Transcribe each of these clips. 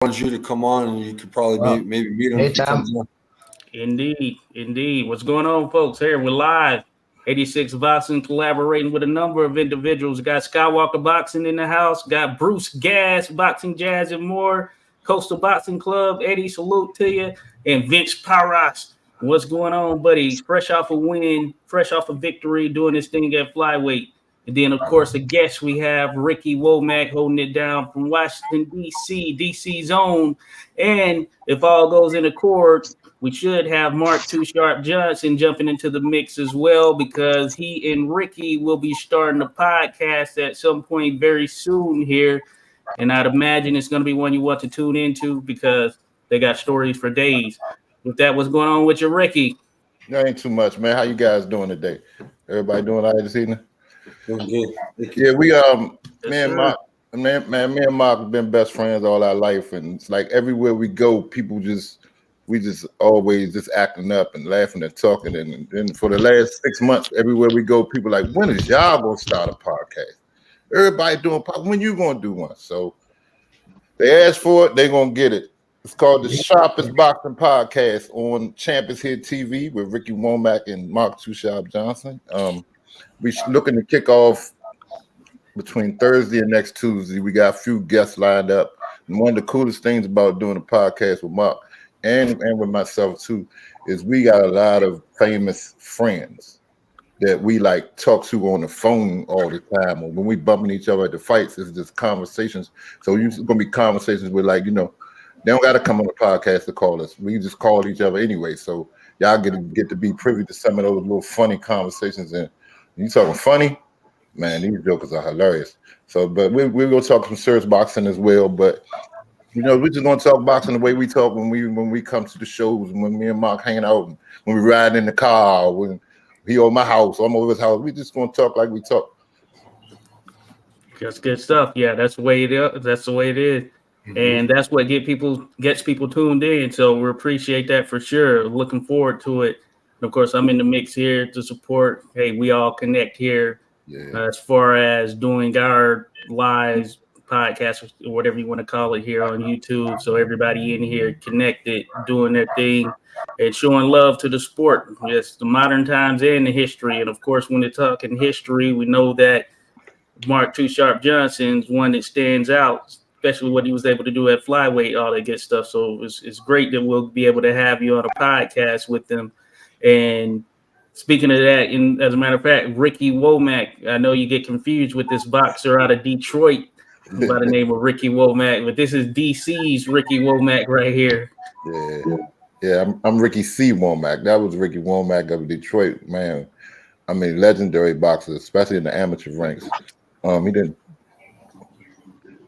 wants you to come on, and you could probably maybe meet him if he comes on. Indeed. What's going on, folks? Here we're live. 86 Boxing collaborating with a number of individuals. Got Skywalker Boxing in the house. Got Bruce Gas, Boxing Jazz and more. Coastal Boxing Club. Eddie, salute to you. And Vince Paras. What's going on, buddy? Fresh off a win, fresh off a victory, doing this thing at flyweight. And then, of course, a guest we have, Ricky Womack, holding it down from Washington, D.C. zone. And if all goes in accord, we should have Mark Too Sharp Johnson jumping into the mix as well, because he and Ricky will be starting a podcast at some point very soon here. And I'd imagine it's going to be one you want to tune into because they got stories for days. With that, what's going on with you, Ricky? There ain't too much, man. How you guys doing today? Everybody doing all right this evening? Doing good. Yeah, we me and Mark have been best friends all our life, and it's like everywhere we go, we just always just acting up and laughing and talking. And then for the last 6 months, everywhere we go, people are like, when is y'all gonna start a podcast? Everybody doing when you gonna do one? So they asked for it, they gonna get it. It's called the Sharpest Boxing Podcast on Champions Hit TV with Ricky Womack and Mark Too Sharp Johnson. We're looking to kick off between Thursday and next Tuesday. We got a few guests lined up. And one of the coolest things about doing a podcast with Mark and with myself too is we got a lot of famous friends that we like talk to on the phone all the time. Or when we bumping each other at the fights, it's just conversations. So it's gonna be conversations with, like, they don't got to come on the podcast to call us. We just call each other anyway. So y'all get to be privy to some of those little funny conversations. And you talking funny, man, these jokers are hilarious. So, but we're going to talk some serious boxing as well. But, we're just going to talk boxing the way we talk when we come to the shows, and when me and Mark hanging out, and when we ride in the car, when he over my house, I'm over his house. We just going to talk like we talk. That's good stuff. Yeah, that's the way it is. That's the way it is. And that's what gets people tuned in. So we appreciate that for sure. Looking forward to it. And of course, I'm in the mix here to support. Hey, we all connect here as far as doing our live podcast, or whatever you want to call it, here on YouTube. So everybody in here connected, doing their thing and showing love to the sport. Yes, the modern times and the history. And of course, when they're talking history, we know that Mark Too Sharp Johnson's one that stands out, especially what he was able to do at flyweight, all that good stuff. So it's great that we'll be able to have you on a podcast with them. And speaking of that, as a matter of fact, Ricky Womack, I know you get confused with this boxer out of Detroit by the name of Ricky Womack, but this is DC's Ricky Womack right here. Yeah, I'm Ricky C. Womack. That was Ricky Womack of Detroit, man. I mean, legendary boxer, especially in the amateur ranks.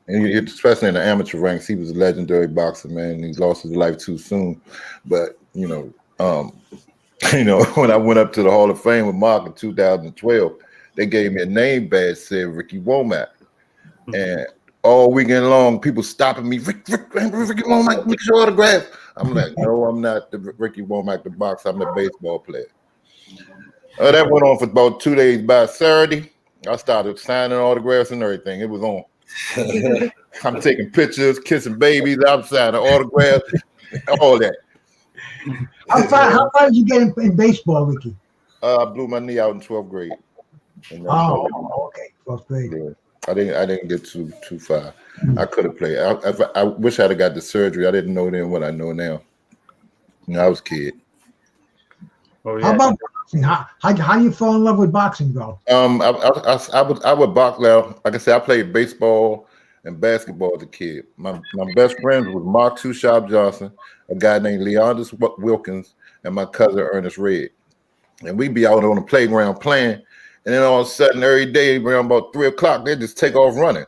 Especially in the amateur ranks, he was a legendary boxer, man. He lost his life too soon. But when I went up to the Hall of Fame with Mark in 2012, they gave me a name badge said Ricky Womack, and all weekend long, people stopping me, Ricky Womack, get your autograph. I'm like, no, I'm not the Ricky Womack, the boxer. I'm the baseball player. That went on for about 2 days. By Saturday, I started signing autographs and everything. It was on. I'm taking pictures, kissing babies, I'm signing autographs, all that. How far did you get in baseball, Ricky? I blew my knee out in 12th grade. Okay, 12th grade. Yeah, I didn't get too far. I could have played. I wish I'd have got the surgery. I didn't know then what I know now. I was a kid. Oh, yeah. How about boxing? How do you fall in love with boxing, bro? I would box now. Like I said, I played baseball and basketball as a kid. My best friend was Mark Too Sharp Johnson, a guy named Leondis Wilkins, and my cousin Ernest Red. And we'd be out on the playground playing, and then all of a sudden, every day around about 3 o'clock, they'd just take off running.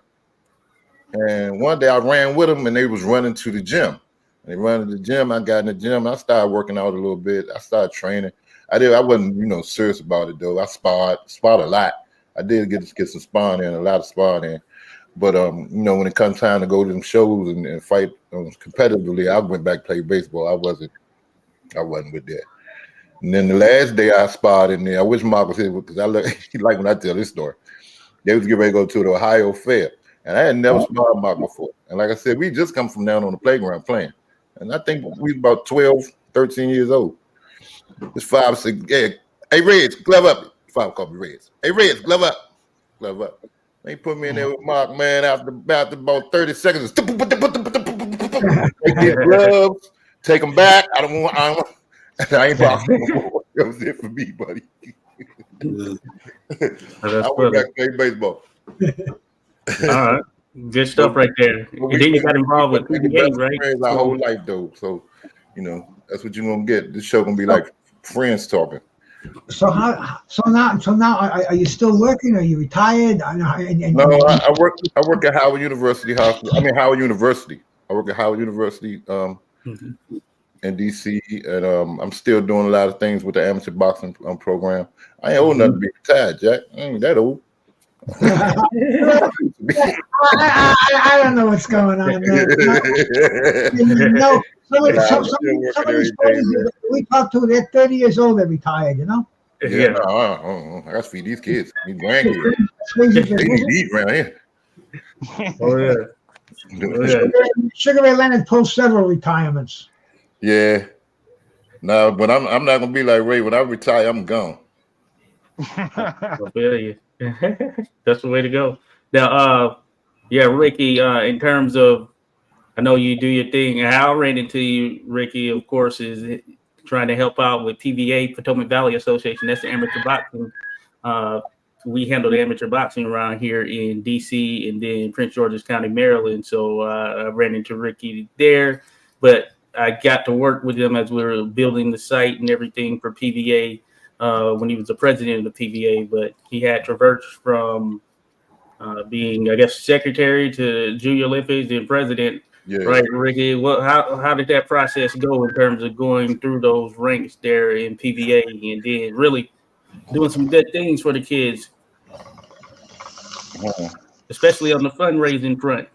And one day I ran with them, and they was running to the gym. They run to the gym. I got in the gym. I started working out a little bit. I started training. I wasn't, serious about it though. I sparred a lot. I did get some sparring in, a lot of sparring in. But when it comes time to go to them shows and fight competitively, I went back to play baseball. I wasn't with that. And then the last day I sparred in there, I wish Mark was here because he like when I tell this story. They was getting ready to go to the Ohio Fair. And I had never sparred Mark before. And like I said, we just come from down on the playground playing. And I think we was about 12, 13 years old. This 5 said, yeah, hey, Reds, glove up. 5 called me Reds. Hey, Reds, glove up. Glove up. They put me in there with Mark, man, after about 30 seconds. Take these gloves, take them back. I ain't boxing no more. That was it for me, buddy. I went back to play baseball. All right. Good stuff right there. And then you got involved with PBA, right? Our whole life, though. So, that's what you're going to get. This show going to be like friends talking. So now, are you still working? Are you retired? No, I work at Howard University Hospital. Howard University. I work at Howard University in DC, and I'm still doing a lot of things with the amateur boxing program. I ain't old enough to be retired, Jack. I ain't that old. I don't know what's going on. We talk to, they're 30 years old, they're retired, Yeah. I got to feed these kids, these grandkids. They need to eat around here. Oh, yeah. Sugar Ray Leonard pulled several retirements. Yeah. No, but I'm not gonna be like Ray. When I retire, I'm gone. I feel you. That's the way to go. Now, Ricky, in terms of, I know you do your thing, and how I ran into you, Ricky, of course, is trying to help out with PVA, Potomac Valley Association. That's the amateur boxing. We handle the amateur boxing around here in DC and then Prince George's County, Maryland. So I ran into Ricky there, but I got to work with him as we were building the site and everything for PVA. When he was the president of the PVA, but he had traversed from being, I guess, secretary to Junior Olympics and president. Yeah. Right, Ricky? How did that process go in terms of going through those ranks there in PVA and then really doing some good things for the kids, especially on the fundraising front?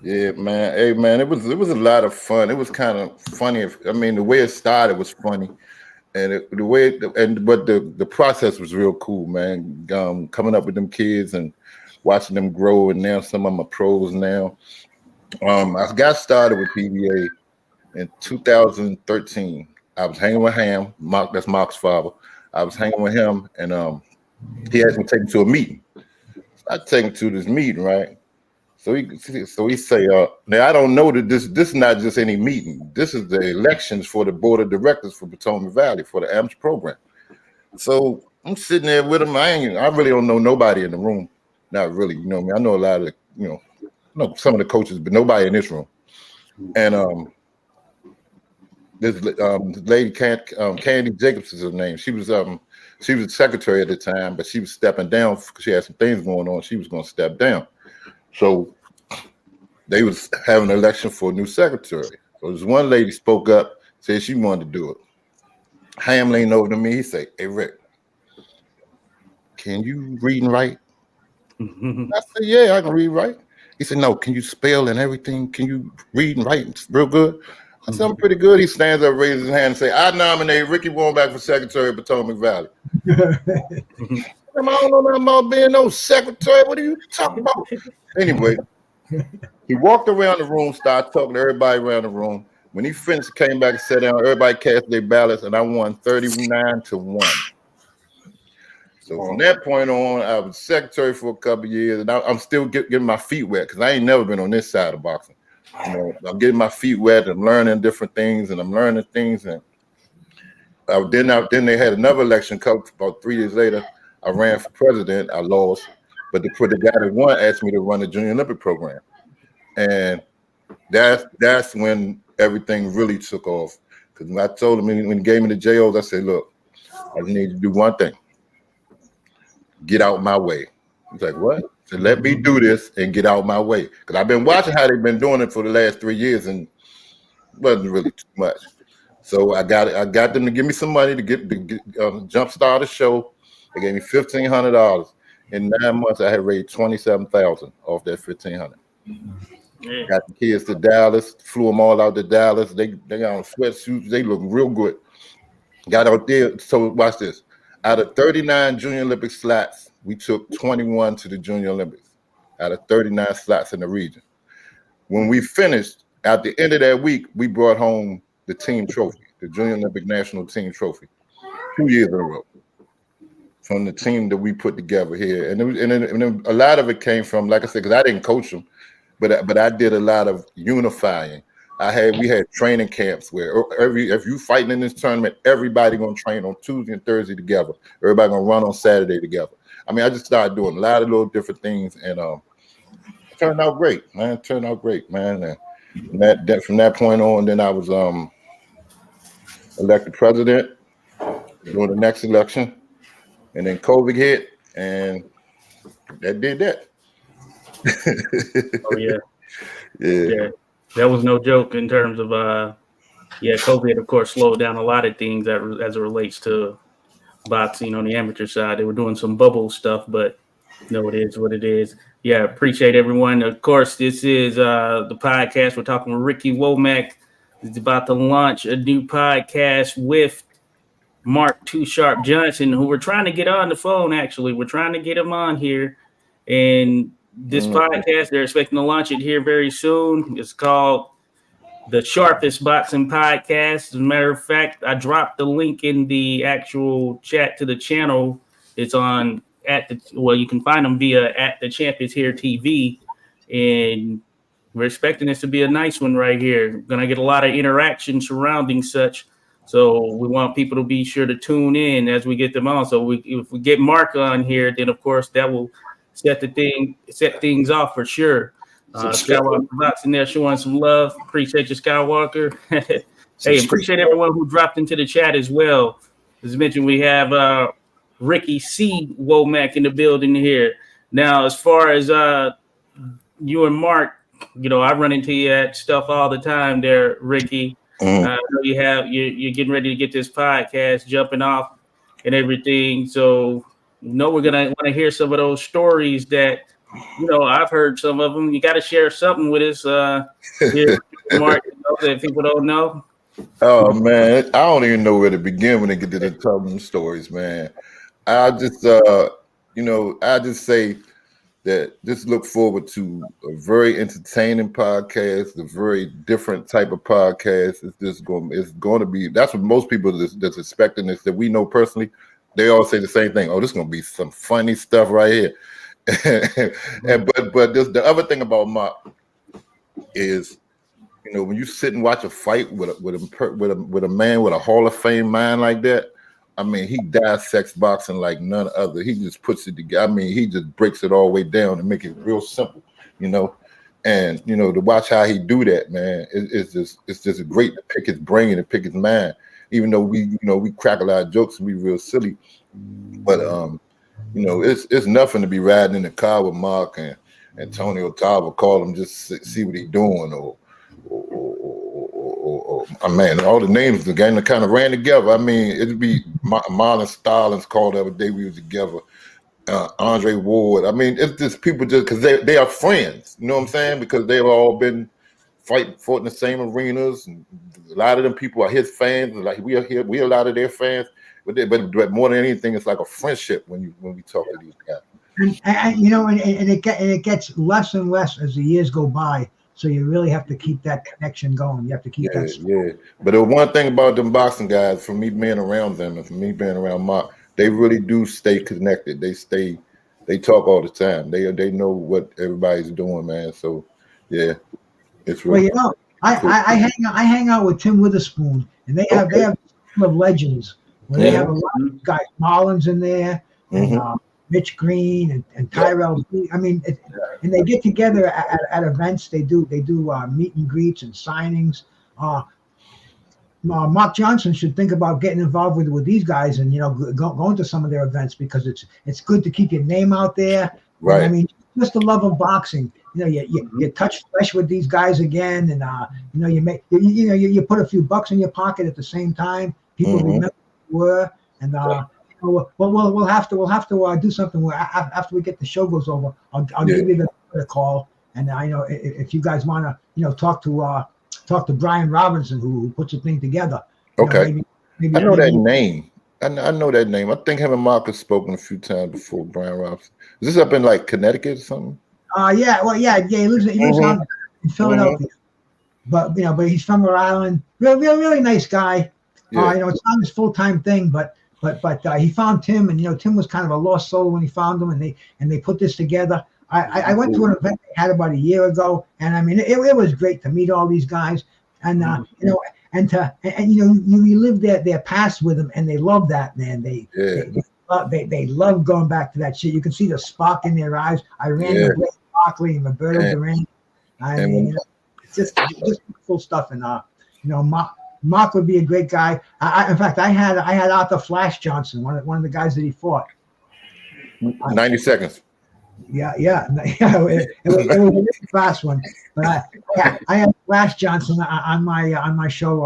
Yeah, man. Hey, man, it was a lot of fun. It was kind of funny. The way it started was funny. And the process was real cool, man. Coming up with them kids and watching them grow, and now some of them are pros now. I got started with PBA in 2013. I was hanging with Ham, Mark. That's Mark's father. I was hanging with him, and he asked me to take him to a meeting. I take him to this meeting, right? So he say, now I don't know that this is not just any meeting. This is the elections for the board of directors for Potomac Valley for the amateur program. So I'm sitting there with him. I really don't know nobody in the room. Not really, you know me. I know a lot of know some of the coaches, but nobody in this room. And this lady Candy Jacobs is her name. She was secretary at the time, but she was stepping down because she had some things going on. She was going to step down. So they was having an election for a new secretary. So this one lady spoke up, said she wanted to do it. Ham leaned over to me. He said, "Hey, Rick, can you read and write?" I said, "Yeah, I can read and write." He said, "No, can you spell and everything? Can you read and write it's real good?" I said, "I'm pretty good." He stands up, raises his hand and say, "I nominate Ricky Womack for secretary of Potomac Valley." I don't know nothing about being no secretary. What are you talking about? Anyway, he walked around the room, started talking to everybody around the room. When he finished, came back and sat down. Everybody cast their ballots, and I won 39-1. So from that point on, I was secretary for a couple of years, and I'm still getting my feet wet because I ain't never been on this side of boxing. I'm getting my feet wet. I'm learning different things, and I'm learning things. And then they had another election about 3 years later. I ran for president. I lost, but the guy that won asked me to run the Junior Olympic program, and that's when everything really took off. Because when I told him when he gave me the JOs, I said, "Look, I need to do one thing: get out my way." He's like, "What?" I said, "Let me do this and get out my way." Because I've been watching how they've been doing it for the last 3 years, and it wasn't really too much. So I got them to give me some money to get jumpstart the show. They gave me $1,500. In 9 months, I had raised $27,000 off that $1,500. Yeah. Got the kids to Dallas, flew them all out to Dallas. They got on sweatsuits. They look real good. Got out there. So watch this. Out of 39 Junior Olympic slots, we took 21 to the Junior Olympics. out of 39 slots in the region. When we finished, at the end of that week, we brought home the team trophy, the Junior Olympic National Team Trophy, 2 years in a row from the team that we put together here. And then a lot of it came from, like I said, because I didn't coach them, but I did a lot of unifying. We had training camps where if you fighting in this tournament, everybody gonna train on Tuesday and Thursday together. Everybody gonna run on Saturday together. I mean, I just started doing a lot of little different things, and it turned out great, man. It turned out great, man. And from that point on, then I was elected president during the next election, and then COVID hit, and that did that. Oh yeah. Yeah. That was no joke in terms of COVID of course slowed down a lot of things as it relates to boxing on the amateur side. They were doing some bubble stuff, but no, it is what it is. Yeah, appreciate everyone. Of course, this is the podcast. We're talking with Ricky Womack. He's about to launch a new podcast with Mark Too Sharp Johnson, who we're trying to get on the phone. Actually, we're trying to get him on here, and this podcast, they're expecting to launch it here very soon. It's called The Sharpest Boxing Podcast. As a matter of fact, I dropped the link in the actual chat to the channel. It's on you can find them via @TheChampIsHere TV. And we're expecting this to be a nice one right here. We're going to get a lot of interaction surrounding such. So we want people to be sure to tune in as we get them on. So if we get Mark on here, then of course that will set things off for sure. Skywalker Boxing there showing some love. Appreciate you, Skywalker. Hey, appreciate everyone who dropped into the chat as well. As mentioned, we have Ricky C. Womack in the building here. Now, as far as you and Mark, I run into you at stuff all the time there, Ricky. I know you're getting ready to get this podcast jumping off and everything. So we're gonna want to hear some of those stories that I've heard some of them. You got to share something with us here, Mark, that people don't know. Oh man, I don't even know where to begin when they get to the telling stories, man. I just I just say that just look forward to a very entertaining podcast, a very different type of podcast. It's going to be, that's what most people that's expecting this, that we know personally, they all say the same thing. Oh, this is going to be some funny stuff right here. But the other thing about Mark is, when you sit and watch a fight with a man with a Hall of Fame mind like that, I mean, he dissects boxing like none other. He just puts it together. I mean, he just breaks it all the way down and make it real simple, And to watch how he do that, man, it's just great to pick his brain and pick his mind. Even though we crack a lot of jokes and we real silly, but it's nothing to be riding in the car with Mark and Antonio Tava, call him just see what he's doing, or man, all the names of the game that kind of ran together. I mean, it'd be Marlon Stallings called the other day we was together, Andre Ward. I mean, it's just people just because they are friends, you know what I'm saying? Because they've all been fought in the same arenas, and a lot of them people are his fans. Like we a lot of their fans, but more than anything, it's like a friendship when we talk to these guys. And it gets less and less as the years go by. So you really have to keep that connection going. You have to keep that. Yeah. But the one thing about them boxing guys, for me being around them and for me being around Mark, they really do stay connected. They talk all the time. They know what everybody's doing, man. So yeah, it's really. Well, I hang out with Tim Witherspoon, and they have a team of legends. Where they have a lot of guys, Mullins in there, and Mitch Green and Tyrell. I mean, and they get together at events. They do meet and greets and signings. Mark Johnson should think about getting involved with these guys and going to some of their events, because it's good to keep your name out there. Right. And, I mean, just the love of boxing. You touch flesh with these guys again, and you put a few bucks in your pocket at the same time. People remember who you were, and we'll have to do something where after we get the show goes over, I'll give you the call, and I know if you guys want to talk to Brian Robinson, who puts a thing together. Okay, maybe I know that name. I know that name. I think him and Mark have spoken a few times before. Brian Robinson. Is this up in like Connecticut or something? Yeah, well, yeah. He lives out in Philadelphia, but he's from Rhode Island. Really nice guy. Yeah. It's not his full-time thing, but he found Tim, and Tim was kind of a lost soul when he found him, and they put this together. I went to an event they had about a year ago, and I mean it was great to meet all these guys, and you relive their past with them, and they love that, man. They love going back to that shit. You can see the spark in their eyes. I ran with Ray Barkley and Roberto Duran. I mean, it's just cool stuff, and Mark would be a great guy. In fact, I had Arthur Flash Johnson, one of the guys that he fought. 90 seconds. Yeah. It was a really fast one, but I had Flash Johnson on my show,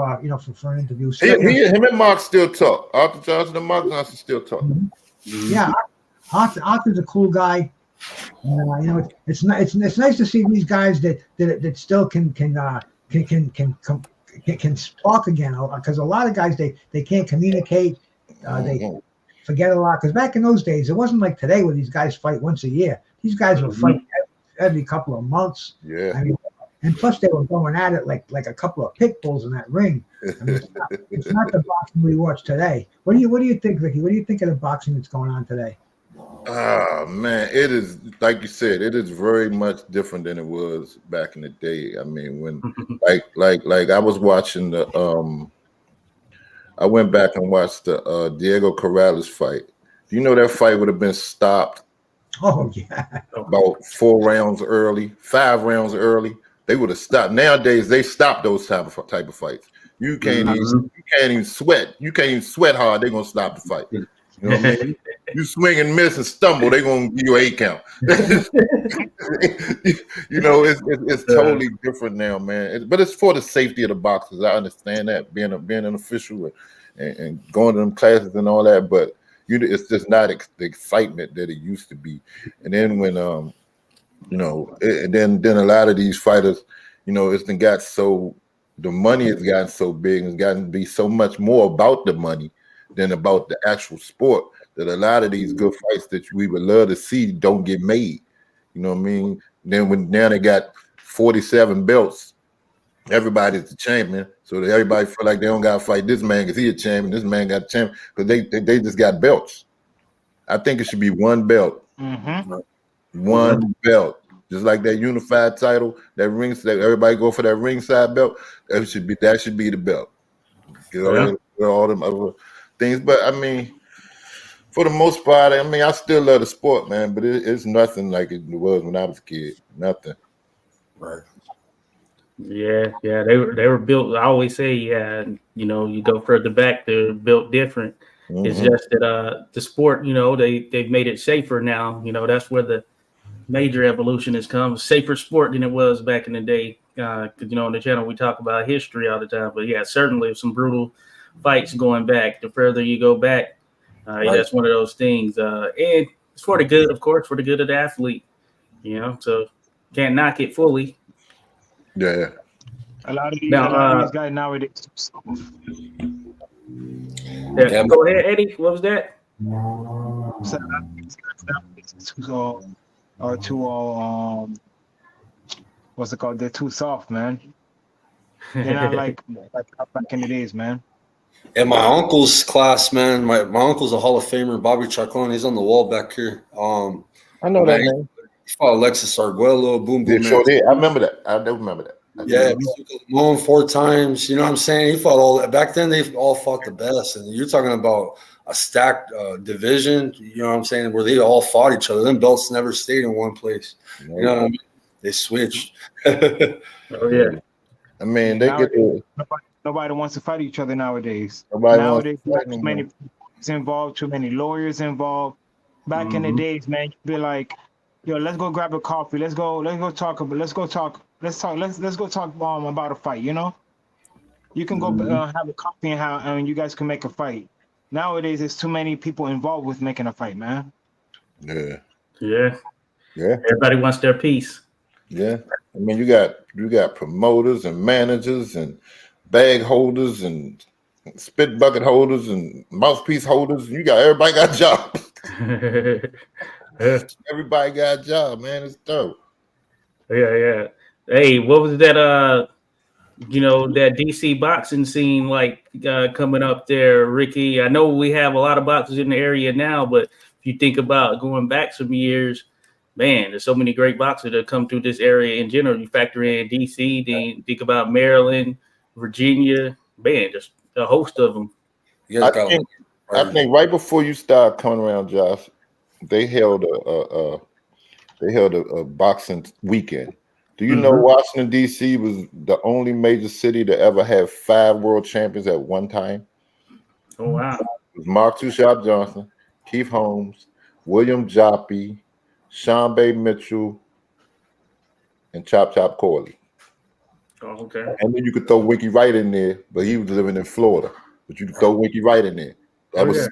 for an interview. So, him and Mark still talk. Arthur Johnson and Mark Johnson still talk. Yeah, Arthur's a cool guy. It's nice to see these guys that still can talk again, because a lot of guys they can't communicate. They forget a lot, because back in those days it wasn't like today where these guys fight once a year. These guys were fighting every couple of months. Yeah. I mean, and plus they were going at it like a couple of pit bulls in that ring. I mean, it's not the boxing we watch today. What do you think, Ricky? What do you think of the boxing that's going on today? Man, it is, like you said, it is very much different than it was back in the day. I mean, when like I was watching I went back and watched the Diego Corrales fight. Do you know that fight would have been stopped? Oh yeah, about 5 rounds early. They would have stopped. Nowadays they stop those type of fights. You can't even sweat. You can't even sweat hard. They're gonna stop the fight. You know what I mean? You swing and miss and stumble, they're gonna give you an 8 count. It's totally different now, man. But it's for the safety of the boxers. I understand that, being an official and going to them classes and all that, but it's just not the excitement that it used to be. And then when then a lot of these fighters, the money has gotten so big, it's gotten to be so much more about the money than about the actual sport, that a lot of these good fights that we would love to see don't get made. You know what I mean? Then now they got 47 belts, everybody's the champion, so that everybody feel like they don't gotta fight this man because he a champion, this man got a champion, because they just got belts. I think it should be one belt. One belt. Just like that unified title, that everybody go for that ringside belt. That should be the belt. All them other things, but I mean, for the most part, I mean, I still love the sport, man. But it's nothing like it was when I was a kid. Nothing. Right. Yeah. They were built. I always say, you go further back, they're built different. It's just that the sport, they've made it safer now. That's where the major evolution has come. Safer sport than it was back in the day. Because on the channel we talk about history all the time. But yeah, certainly some brutal fights going back. The further you go back, that's one of those things. And it's for the good, of course, for the good of the athlete. So can't knock it fully. Yeah. A lot of these guys nowadays. Yeah. Go ahead, Eddie. What was that? So a lot of these guys nowadays are too what's it called? They're too soft, man. They're not like back in the days, man. And my uncle's class, man. My uncle's a Hall of Famer, Bobby Chacon. He's on the wall back here. I know that name. He fought Alexis Arguello, boom. I remember that. I do remember that. Yeah, won 4 times. You know what I'm saying? He fought all back then. They all fought the best, and you're talking about a stacked division. You know what I'm saying? Where they all fought each other. Them belts never stayed in one place. You know what I mean? They switched. Oh yeah. I mean, Nobody wants to fight each other nowadays. Nowadays, too many people involved, too many lawyers involved. Back in the days, man, you'd be like, "Yo, let's go grab a coffee. Let's go talk about a fight." You can go have a coffee and you guys can make a fight. Nowadays, there's too many people involved with making a fight, man. Yeah. Everybody wants their piece. Yeah, I mean, you got promoters and managers and bag holders and spit bucket holders and mouthpiece holders. Everybody got jobs. Everybody got a job, man. It's dope. Yeah. Hey, what was that? That DC boxing scene like coming up there, Ricky. I know we have a lot of boxers in the area now, but if you think about going back some years, man, there's so many great boxers that come through this area in general. You factor in DC, then think about Maryland, Virginia, man, just a host of them. I think right before you start coming around, Josh, they held a boxing weekend. Do you know Washington D.C. was the only major city to ever have 5 world champions at one time? Oh wow! It was Mark Two Shot Johnson, Keith Holmes, William Joppy, Sean Bay Mitchell, and Chop Chop Corley. Oh, okay. And then you could throw Winky Wright in there, but he was living in Florida. But you could throw Winky Wright in there. That was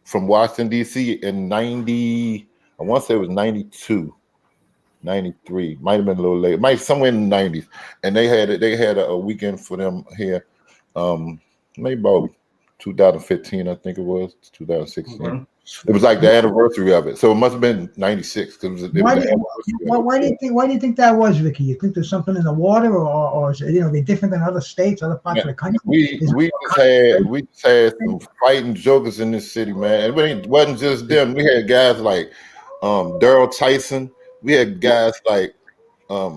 from Washington D.C. in 90. I want to say it was 92. 93, might have been a little late, might somewhere in the 90s, and they had a weekend for them here, maybe about 2015, I think it was 2016. It was like the anniversary of it, so it must have been 96 because why do you think that was, Ricky? You think there's something in the water, or is it, they're different than other states, other parts of the country? We just had some fighting jokers in this city, man. It wasn't just them. We had guys like Daryl Tyson. We had guys like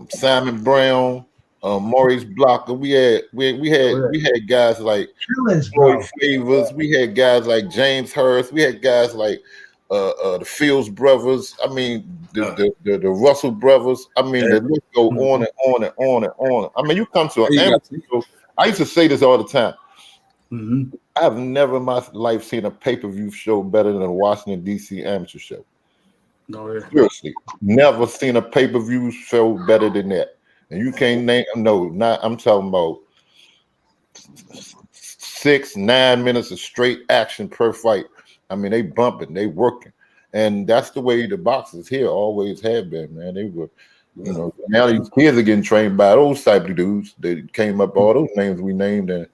Simon Brown, Maurice Blocker. We had guys like Floyd Favors. We had guys like James Hurst. We had guys like the Fields brothers. I mean the Russell brothers. I mean the list go on and on and on and on. I mean you come to an amateur show. I used to say this all the time. I've never in my life seen a pay-per-view show better than a Washington D.C. amateur show. No, seriously, never seen a pay-per-view show better than that. And you can't name I'm talking about 6-9 minutes of straight action per fight. I mean, they bumping, they working. And that's the way the boxers here always have been, man. They were, now these kids are getting trained by those type of dudes. They came up all those names we named, and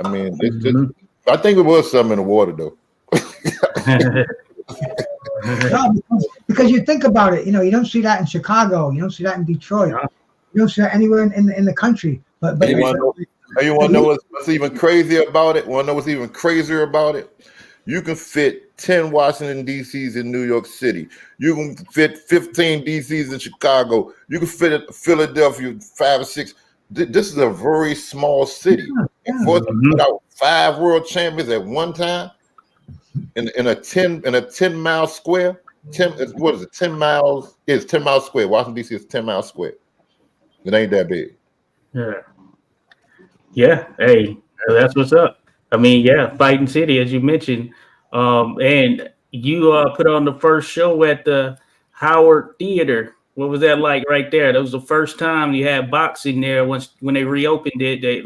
I mean, it's just, I think it was something in the water though. No, because you think about it, you don't see that in Chicago, you don't see that in Detroit, you don't see that anywhere in the country. But you want to know what's even crazier about it? Want to know what's even crazier about it? You can fit 10 Washington DCs in New York City. You can fit 15 DCs in Chicago. You can fit it Philadelphia 5 or 6. This is a very small city. For them to put out 5 world champions at one time. In a 10-mile square. 10 miles? It's 10 miles square. Washington D.C. is 10 miles square. It ain't that big. Yeah. Hey, so that's what's up. I mean, Fighting City, as you mentioned, and you put on the first show at the Howard Theater. What was that like right there? That was the first time you had boxing there. When they reopened it, they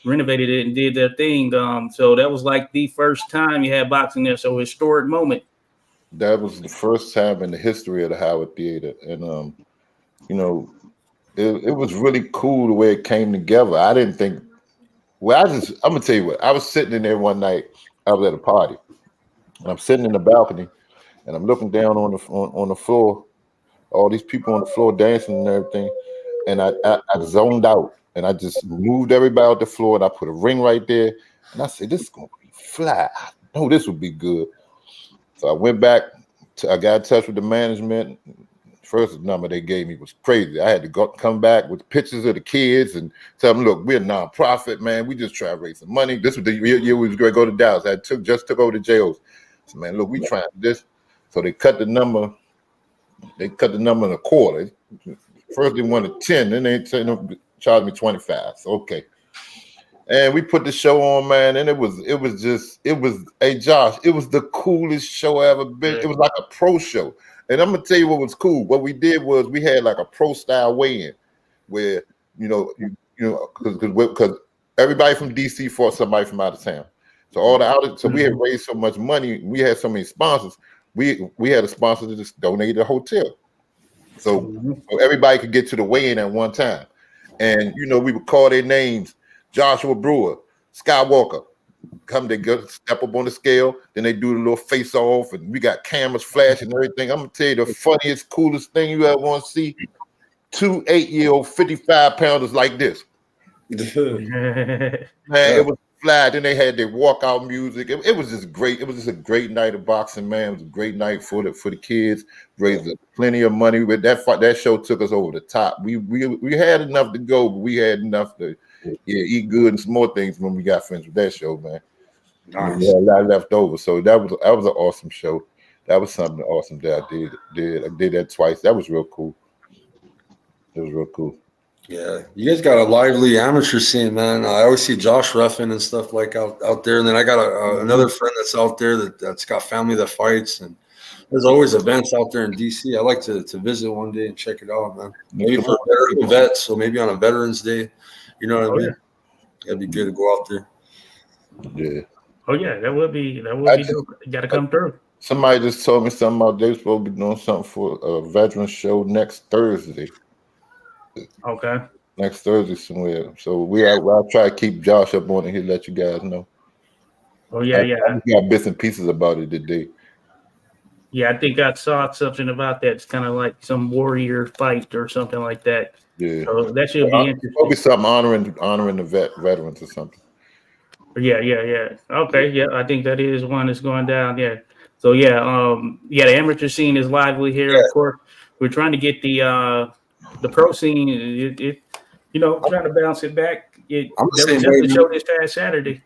renovated it and did their thing. So that was like the first time you had boxing there. So historic moment. That was the first time in the history of the Howard Theater, and it was really cool the way it came together. I didn't think. Well, I'm gonna tell you what. I was sitting in there one night. I was at a party, and I'm sitting in the balcony, and I'm looking down on the floor. All these people on the floor dancing and everything, and I zoned out. And I just moved everybody off the floor, and I put a ring right there. And I said, this is going to be fly. I know this would be good. So I went back. I got in touch with the management. First number they gave me was crazy. I had to come back with pictures of the kids and tell them, look, we're a nonprofit, man. We just try to raise some money. This was the year we was going to go to Dallas. I just took over the jails. So, man, look, we trying this. So they cut the number. They cut the number in a quarter. First they wanted 10, then they charged me 25. So, okay. And we put the show on, man, and it was hey Josh, it was the coolest show I ever been. It was like a pro show. And I'm gonna tell you what was cool. What we did was we had like a pro style weigh-in where because everybody from DC fought somebody from out of town. So we had raised so much money, we had so many sponsors, we had a sponsor to just donate a hotel. So everybody could get to the weigh-in at one time. And we would call their names. Joshua Brewer, Skywalker, come they go step up on the scale, then they do the little face off, and we got cameras flashing and everything. I'm gonna tell you the funniest, coolest thing you ever want to see 2 8-year-old 55 pounders like this. Man, it was flat. Then they had their walkout music. It was just great. It was just a great night of boxing, man. It was a great night for the kids. Raised plenty of money. With that show took us over the top. We had enough to go, but we had enough to eat good and some more things when we got finished with that show, man. Nice. We had a lot left over. So that was an awesome show. That was something awesome that I did. I did that twice. That was real cool. It was real cool. Yeah, you guys got a lively amateur scene, man. I always see Josh Ruffin and stuff like out there, and then I got another friend that's out there that's got family that fights, and there's always events out there in DC. I like to visit one day and check it out, man. Maybe for veteran vets, so maybe on a Veterans Day, you know what I mean? That'd be good to go out there. Yeah. Oh yeah, that would be dope. You gotta come through. Somebody just told me something about they supposed to be doing something for a veteran show next Thursday. Okay. Next Thursday somewhere. So I'll try to keep Josh up on it. He'll let you guys know. Oh yeah, I got bits and pieces about it today. Yeah, I think I saw something about that. It's kind of like some warrior fight or something like that. Yeah. So that should be interesting. It'll be something honoring the veterans or something. Yeah. Okay, yeah, I think that is one that's going down. Yeah. So the amateur scene is lively here. Yeah. Of course, we're trying to get the pro scene. It trying to bounce it back. There was just a show this past Saturday.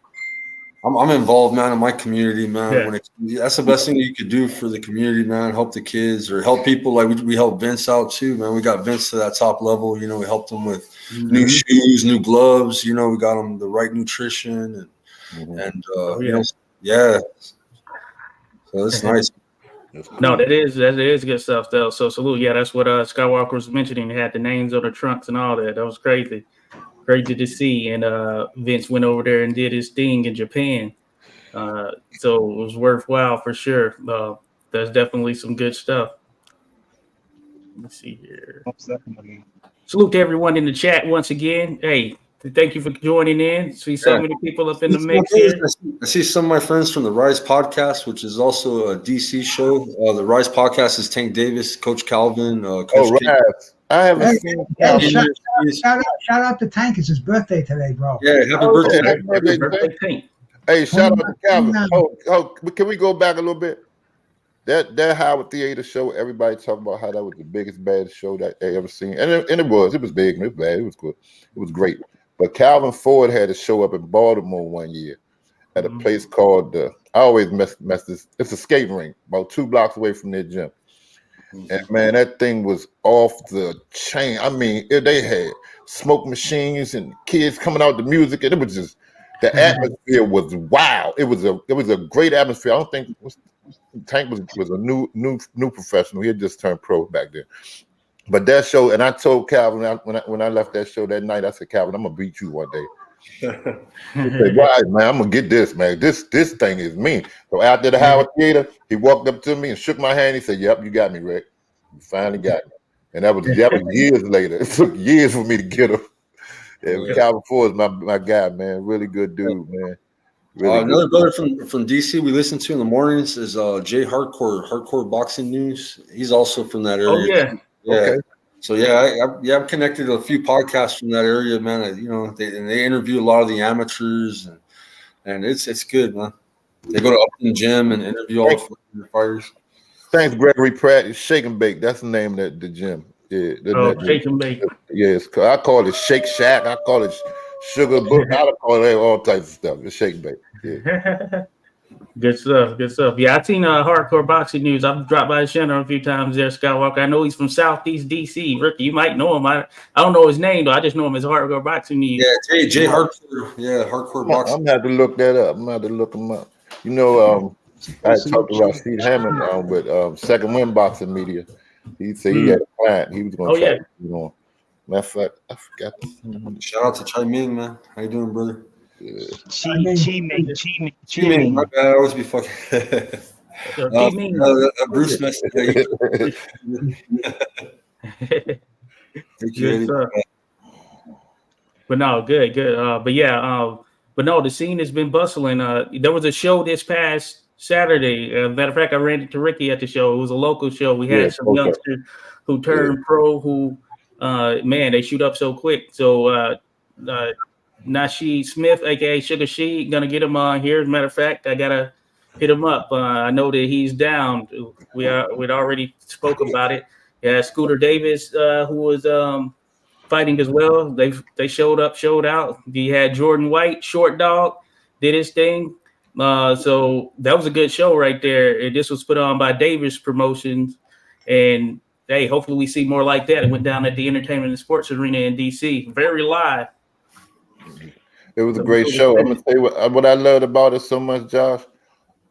I'm involved, man, in my community, man. Yeah. That's the best thing you could do for the community, man. Help the kids or help people. Like we help Vince out too, man. We got Vince to that top level. We helped him with new shoes, new gloves. We got him the right nutrition and yeah. So it's nice. No, that is good stuff though. So salute. Yeah, that's what Skywalker was mentioning. They had the names on the trunks and all that. That was crazy. Crazy to see. And Vince went over there and did his thing in Japan. So it was worthwhile for sure. That's definitely some good stuff. Let me see here. Salute to everyone in the chat once again. Hey, thank you for joining in. See so many people up in the mix here. I see some of my friends from the Rise Podcast, which is also a DC show. The Rise Podcast is Tank Davis, Coach Calvin, Coach Rise. I haven't seen shout out to Tank. It's his birthday today, bro. Yeah, happy birthday. Tank. Hey, shout out to Calvin. Can we go back a little bit? That Howard Theater show, everybody talking about how that was the biggest, baddest show that they ever seen. And it was big and it was bad. It was good. It was great. But Calvin Ford had a show up in Baltimore one year at a place called, I always mess this, it's a skating rink about 2 blocks away from their gym. And man, that thing was off the chain. I mean, they had smoke machines and kids coming out the music, and it was just the atmosphere was wow. It was a great atmosphere. I don't think Tank was a new professional. He had just turned pro back then. But that show, and I told Calvin when I left that show that night, I said, Calvin, I'm gonna beat you one day. He said, why, man? I'm gonna get this, man. This thing is me. So after the Howard Theater, he walked up to me and shook my hand. He said, "Yep, you got me, Rick. You finally got me." And that was years later. It took years for me to get him. Yeah, Calvin Ford is my guy, man. Really good dude, man. Really another brother from DC we listen to in the mornings is Jay Hardcore Boxing News. He's also from that area. Oh yeah. Okay. So I'm connected to a few podcasts from that area, man. They interview a lot of the amateurs, and it's good, man. They go to up in the gym and interview all the fighters. Thanks, Gregory Pratt. It's Shake and Bake. That's the name of the gym. Yeah. Shake and Bake. Yes, I call it Shake Shack. I call it Sugar Book. I call it all types of stuff. It's Shake and Bake. Yeah. Good stuff. Yeah, I've seen Hardcore Boxing News. I've dropped by his channel a few times there, Skywalker. I know he's from Southeast DC. Ricky, you might know him. I don't know his name, though. I just know him as Hardcore Boxing News. Yeah, Jay Hardcore. Yeah, Hardcore Boxing. I'm going to have to look that up. I'm going to have to look him up. I talked to Rashid Hammond with Second Wind Boxing Media. He said he had a client. He was going to try to get on. Matter of fact, I forgot. Shout out to Chai Ming, man. How you doing, brother? Chi Ming. My bad. I always be fucking. Bruce messed But no, good. But no, the scene has been bustling. There was a show this past Saturday. Matter of fact, I ran into Ricky at the show. It was a local show. We had some youngsters who turned pro who man, they shoot up so quick. So Nasheed Smith, aka Sugar Sheed, gonna get him on here. As a matter of fact, I gotta hit him up. I know that he's down. We'd already spoke about it. Yeah, Scooter Davis, who was fighting as well. They showed up, showed out. You had Jordan White, short dog, did his thing. So that was a good show right there. And this was put on by Davis Promotions. And hey, hopefully we see more like that. It went down at the Entertainment and Sports Arena in DC. Very live. It was a great show. I'm gonna tell you what I loved about it so much, Josh.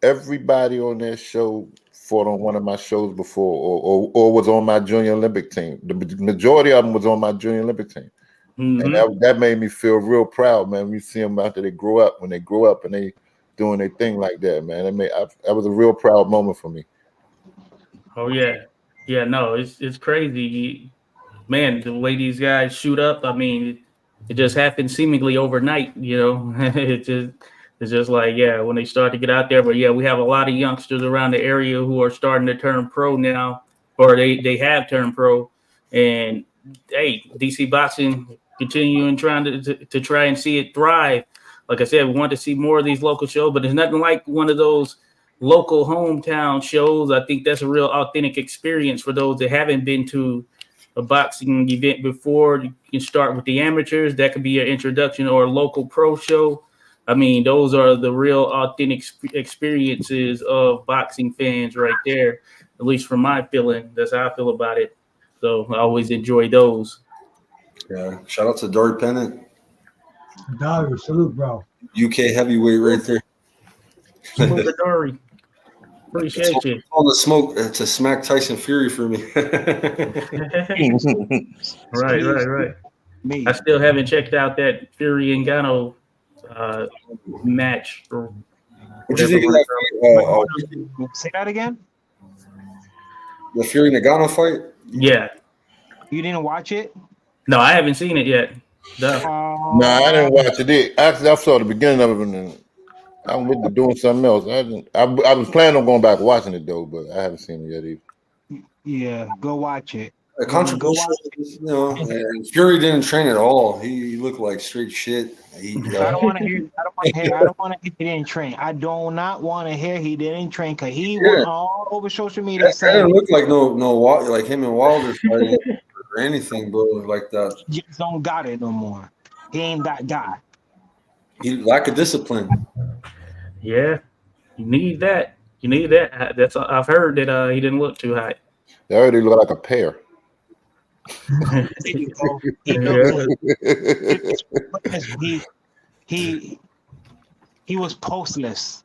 Everybody on that show fought on one of my shows before, or was on my Junior Olympic team. The majority of them was on my Junior Olympic team, and that made me feel real proud, man. When you see them after they grow up, when they grow up and they doing their thing like that, man. That was a real proud moment for me. Oh yeah. No, it's crazy, man. The way these guys shoot up. I mean, it just happened seemingly overnight. You know, it's just like, yeah, when they start to get out there. But yeah, we have a lot of youngsters around the area who are starting to turn pro now, or they have turned pro. And hey, DC Boxing continuing trying to try and see it thrive. Like I said, we want to see more of these local shows, but there's nothing like one of those local hometown shows. I think that's a real authentic experience for those that haven't been to a boxing event before. You can start with the amateurs. That could be your introduction, or a local pro show. I mean, those are the real authentic experiences of boxing fans right there, at least from my feeling. That's how I feel about it. So I always enjoy those. Yeah. Shout out to Dory Pennant. Dory, salute, bro. UK heavyweight right there. Salute, Dory. Appreciate you. All the smoke to smack Tyson Fury for me. Right. Me. I still haven't checked out that Fury and Gano match. What do you think of that? Say that again. The Fury Nagano fight? Yeah. You didn't watch it? No, I haven't seen it yet. No, I didn't watch it. Actually, I saw the beginning of it, and I went to doing something else. I was planning on going back and watching it though, but I haven't seen it yet either. Yeah, go watch it. A controversial, you know, and Fury didn't train at all. He looked like straight shit. I don't want to hear. I don't want to hear he didn't train. I do not want to hear he didn't train because he went all over social media that saying didn't look like no like him and Wilder fighting or anything, bro. Like that. Just don't got it no more. He ain't that guy. He lack of discipline. Yeah, you need that. You need that. That's I've heard that he didn't look too hot. They already look like a pair. He was postless.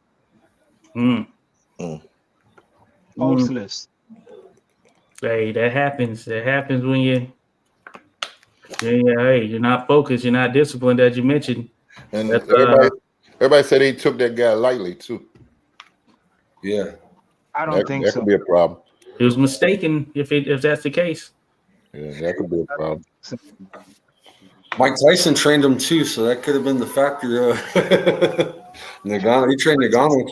Postless. Hey, that happens. That happens when you're not focused, you're not disciplined, as you mentioned. And everybody said he took that guy lightly too. Yeah, I don't think so. That could be a problem. He was mistaken if that's the case. Yeah, that could be a problem. Mike Tyson trained him too, so that could have been the factor. Nagano, he trained Nagano, and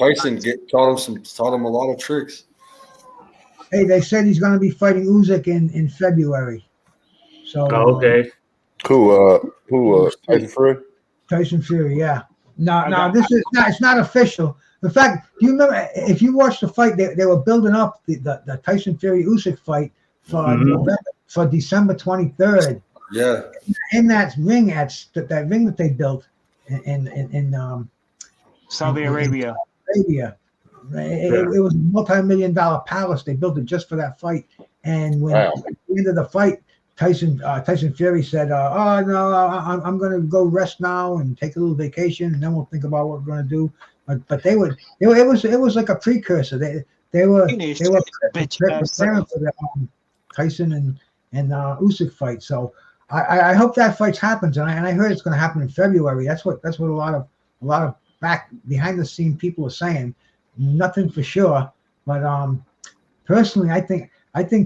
Tyson taught him a lot of tricks. Hey, they said he's going to be fighting Usyk in February. So okay. Who? Tyson Fury. Tyson Fury, yeah. No, this is not. It's not official. In fact, do you remember if you watched the fight? They were building up the Tyson Fury Usyk fight for December 23rd. Yeah. In that ring, that ring that they built in Saudi Arabia. It was a multi-million-dollar palace. They built it just for that fight. And when at the end of the fight, Tyson Fury said, "Oh no, I'm going to go rest now and take a little vacation, and then we'll think about what we're going to do." But it was like a precursor. They were preparing for the Tyson and Usyk fight. So I hope that fight happens, and I heard it's going to happen in February. That's what a lot of back behind the scene people are saying. Nothing for sure, but personally, I think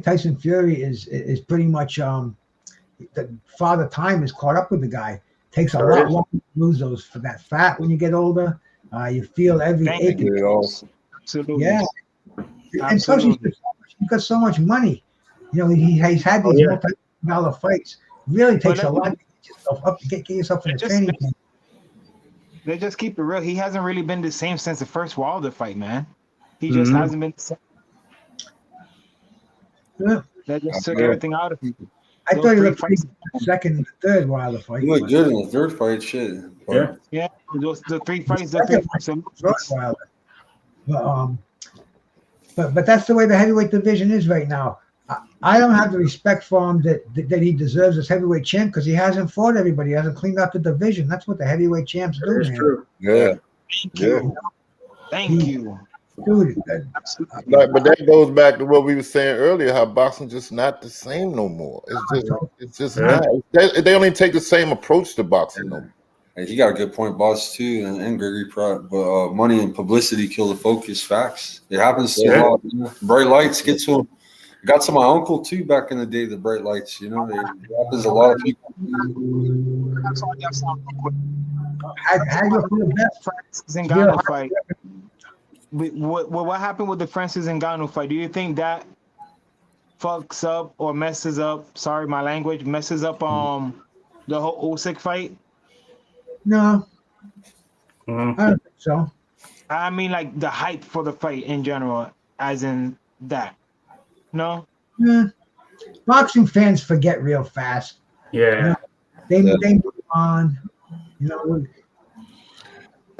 Tyson Fury is pretty much the Father Time is caught up with the guy. Takes a lot longer to lose those for that fat when you get older. You feel every ache. Absolutely. Yeah, and plus he's got so much money. You know, he's had these multi-million-dollar fights. really takes a lot to get yourself up, get yourself in a training camp. They just keep it real. He hasn't really been the same since the first Wilder fight, man. He just hasn't been the same. Yeah. That just took everything out of him. I thought he looked pretty good in the second and the third Wilder fight. He looked good in the third fight, shit. Yeah. Those the three fights. But that's the way the heavyweight division is right now. I don't have the respect for him that he deserves as heavyweight champ because he hasn't fought everybody. He hasn't cleaned up the division. That's what the heavyweight champs do, man. True. Yeah. Thank you. Dude, But that goes back to what we were saying earlier, how boxing just not the same no more. It's just not. They only take the same approach to boxing no more. Hey, he got a good point, boss, too, and Gregory Pratt. But money and publicity kill the focus. Facts. It happens to a lot. You know? Bright lights get to him. It got to my uncle too back in the day. The bright lights, you know, it happens to a lot of people. how you feel best? Francis Ngannou fight. What happened with the Francis Ngannou fight? Do you think that fucks up or messes up? Sorry, my language messes up. The whole Usyk fight. No, I don't think so. I mean, like the hype for the fight in general, as in that. No. Yeah. Boxing fans forget real fast. Yeah. You know, they move on. You know.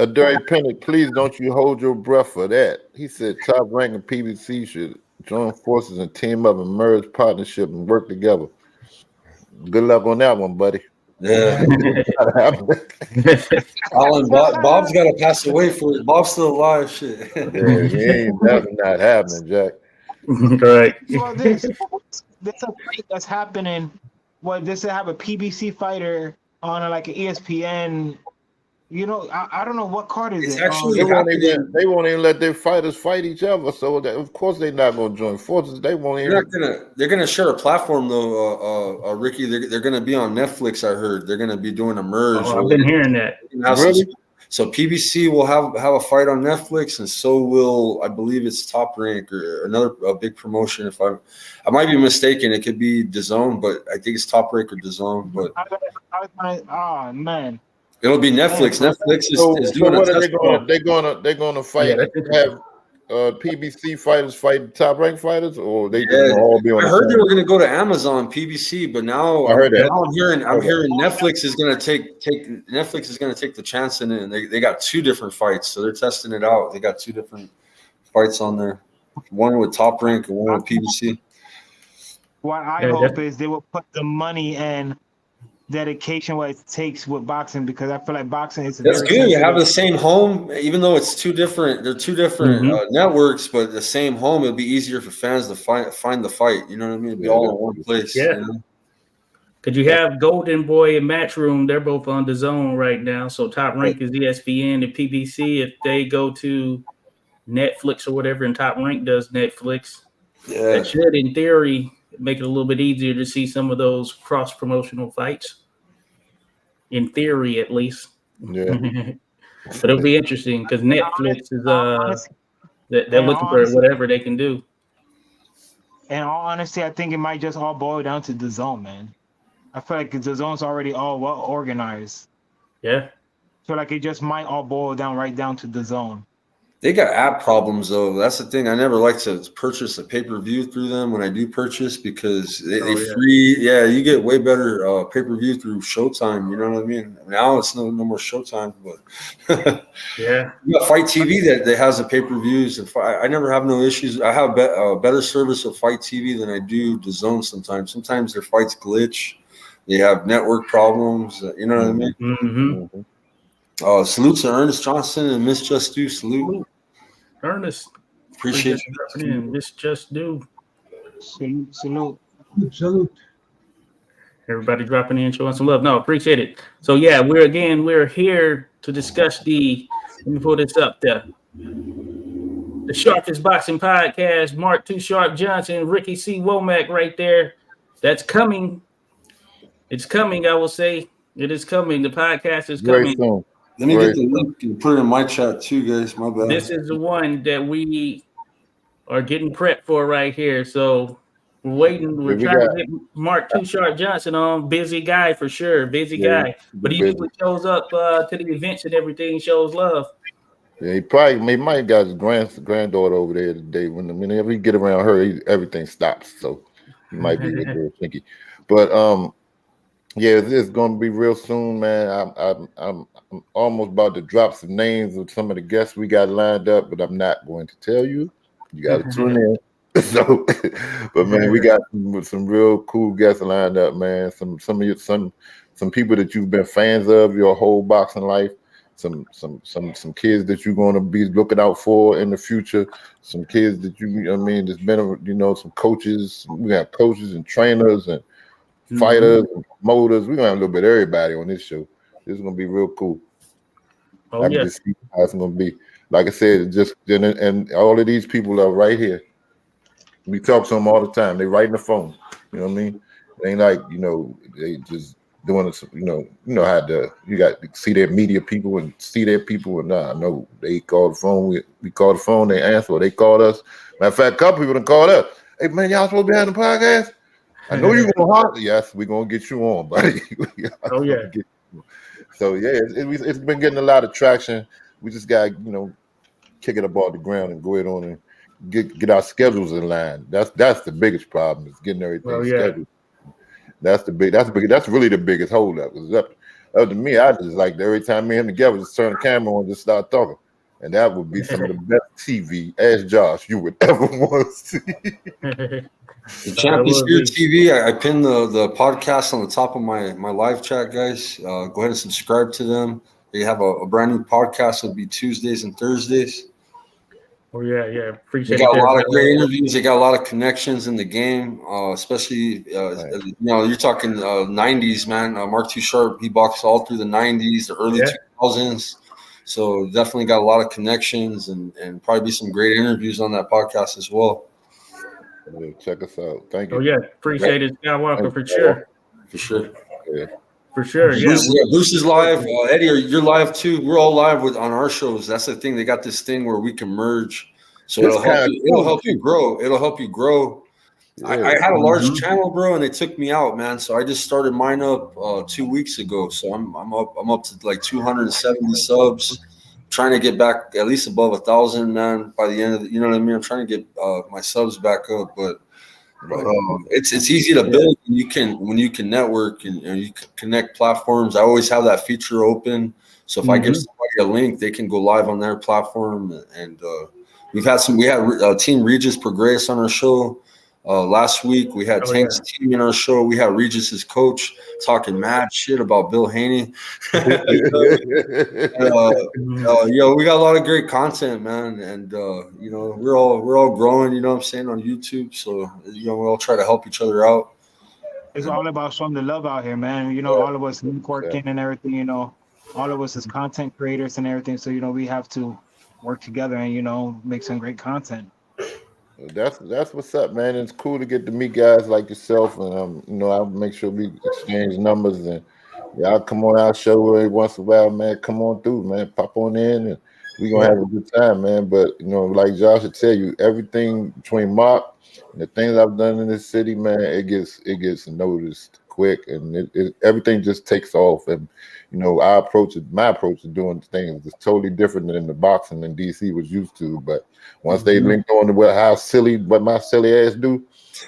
Derek Pennick, please don't you hold your breath for that. He said Top Rank and PBC should join forces and team up and merge partnership and work together. Good luck on that one, buddy. Yeah. Alan, Bob's got to pass away for it. Bob's still alive. Shit. That's not happening, Jack. Right. Well, this a fight that's happening. What this to have a PBC fighter on like an ESPN. You know, I don't know what card is it. Actually, they won't even let their fighters fight each other. So of course they're not going to join forces. They won't even. They're gonna share a platform though, Ricky. They're gonna be on Netflix. I heard they're gonna be doing a merge. Oh, I've been hearing that. Really? So PBC will have a fight on Netflix, and so will, I believe it's Top Rank or another big promotion. If I might be mistaken, it could be DAZN, but I think it's Top Rank or DAZN. But oh man, it'll be Netflix. Netflix is doing what a are they're gonna fight? Have PBC fighters fight Top Rank fighters, or they just all be on? I heard they were going to go to Amazon PBC, but now I'm hearing Netflix is going to take the chance in it, and they got two different fights, so they're testing it out. They got two different fights on there, one with Top Rank and one with PBC. What I hope is they will put the money and dedication what it takes with boxing, because I feel like boxing is that's good. You have the same home, even though it's two different networks, but the same home. It'd be easier for fans to find the fight. You know what I mean? It'd be all in one place. Yeah. You know? Could you have Golden Boy and Matchroom? They're both on DAZN right now. So Top Rank is ESPN and PBC. If they go to Netflix or whatever, and Top Rank does Netflix, that should, in theory, make it a little bit easier to see some of those cross-promotional fights. In theory, at least. Yeah. But it'll be interesting because Netflix is they're looking for whatever they can do. In all honesty, I think it might just all boil down to DAZN, man. I feel like DAZN's already all well organized. Yeah. I feel like it just might all boil down right down to DAZN. They got app problems though. That's the thing. I never like to purchase a pay-per-view through them when I do purchase, because you get way better pay-per-view through Showtime. You know what I mean? Now it's no more Showtime, but you got Fight TV that has the pay-per-views, and I never have no issues. I have better service with Fight TV than I do DAZN sometimes. Sometimes their fights glitch. They have network problems. You know what I mean? Mm-hmm. Salute to Ernest Johnson and Miss Just Do. Salute. Ernest. Appreciate you. Miss Just Do. Salute. Everybody dropping in, showing some love. No, appreciate it. So yeah, we're here to discuss let me pull this up there. The Sharpest Boxing Podcast, Mark Too Sharp Johnson, Ricky C. Womack right there. That's coming. It's coming, I will say. It is coming. The podcast is coming. Very soon. Let me get the link and put it in my chat too, guys. My bad. This is the one that we are getting prepped for right here. So We're waiting. We're We trying got, to get Mark Too Sharp Johnson on. Busy guy for sure. Busy guy. But he usually shows up to the events and everything. Shows love. Yeah, he might got his granddaughter over there today. Whenever he get around her, everything stops. So he might be a little stinky. But yeah, it's gonna be real soon, man. I'm almost about to drop some names of some of the guests we got lined up, but I'm not going to tell you. You got to tune in. So, but man, we got some real cool guests lined up, man. Some people that you've been fans of your whole boxing life. Some kids that you're going to be looking out for in the future. Some kids that there's been some coaches. We got coaches and trainers and fighters and promoters. We're gonna have a little bit of everybody on this show. This is gonna be real cool. I can just see how it's gonna be. Like I said, and all of these people are right here. We talk to them all the time. They right in the phone. You know what I mean? It ain't like they just doing it. How you got to see their media people and see their people. And no, they call the phone. We call the phone. They answer. Or they called us. Matter of fact, a couple people done called us. Hey man, y'all supposed to be on the podcast? I know you're gonna holler. Yes, we're gonna get you on, buddy. Oh yeah. So yeah, it's been getting a lot of traction. We just got kick it up off the ground and go ahead on and get our schedules in line. That's the biggest problem is getting everything scheduled. That's really the biggest holdup. Because up to me, I just like every time me and him together, just turn the camera on and just start talking. And that would be some of the best TV, ask Josh, you would ever want to see. The Champion Spirit TV. I pinned the podcast on the top of my live chat, guys. Go ahead and subscribe to them. They have a brand new podcast. It'll be Tuesdays and Thursdays. Oh yeah. Appreciate it. They got a lot of great interviews. They got a lot of connections in the game, especially you're talking 90s, man. Mark Too Sharp, he boxed all through the 90s, the early 2000s. So definitely got a lot of connections and probably be some great interviews on that podcast as well. Yeah, check us out. Thank you. Oh yeah, appreciate it, Skywalker, for sure. For sure. Yeah. For sure. Bruce is live. Eddie, you're live too. We're all live on our shows. That's the thing. They got this thing where we can merge. So it'll help you grow. It'll help you grow. Yeah. I had a large channel, bro, and they took me out, man. So I just started mine up 2 weeks ago. So I'm up to like 270 subs. Trying to get back at least above 1,000, man, by the end of you know what I mean? I'm trying to get my subs back up, but it's easy to build when you can network and you can connect platforms. I always have that feature open. So if I give somebody a link, they can go live on their platform. And we had Team Regis Progress on our show. Last week we had Tank's team in our show. We had Regis's coach talking mad shit about Bill Haney. We got a lot of great content, man, and we're all growing. You know what I'm saying, on YouTube. So we all try to help each other out. It's all about showing the love out here, man. All of us networking and everything. All of us as content creators and everything. So we have to work together and make some great content. That's what's up, man. It's cool to get to meet guys like yourself, and I'll make sure we exchange numbers, and y'all come on our show every once in a while, man. Come on through, man. Pop on in, and we're gonna have a good time, man. But like Josh would tell you, everything between Mark and the things I've done in this city, man, it gets noticed quick, and everything just takes off. And my approach to doing things is totally different than the boxing in DC was used to. But once they linked on to what my silly ass do,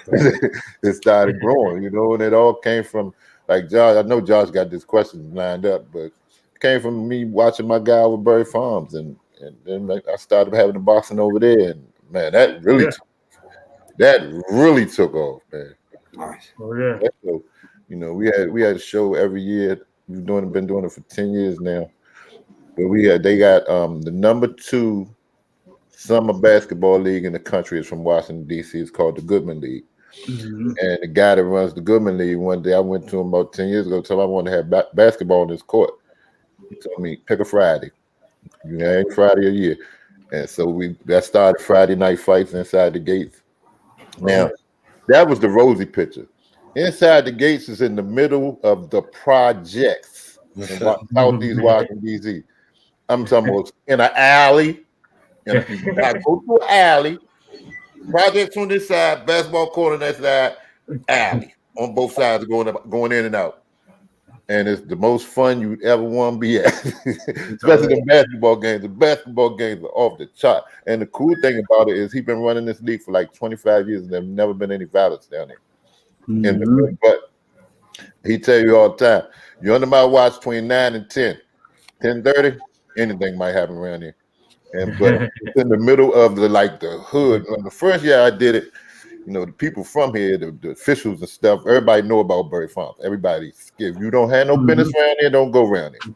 it started growing, and it all came from like Josh. I know Josh got this question lined up, but it came from me watching my guy with Berry Farms, and then I started having the boxing over there, and man, that really took off, man. Nice. Oh yeah. So, we had a show every year. We've been doing it for 10 years now. But they got the number 2 summer basketball league in the country is from Washington, D.C. It's called the Goodman League. And the guy that runs the Goodman League, one day I went to him about 10 years ago, told him I wanted to have basketball in this court. He told me, pick a Friday. You have any Friday a year. And so that started Friday night fights inside the gates. Now, that was the rosy picture. Inside the gates is in the middle of the projects in Southeast Washington, D.C. I'm talking about in an alley. I go to an alley, projects on this side, basketball court on that side, alley on both sides going in and out. And it's the most fun you ever want to be at, especially the basketball games. The basketball games are off the chart. And the cool thing about it is he's been running this league for like 25 years and there's never been any violence down there. But he tell you all the time, you're under my watch between 9 and 10, 10:30, anything might happen around here. But it's in the middle of the hood. When the first year I did it, the people from here, the officials and stuff, everybody know about Berry Farms. Everybody, if you don't have no business around here, don't go around here.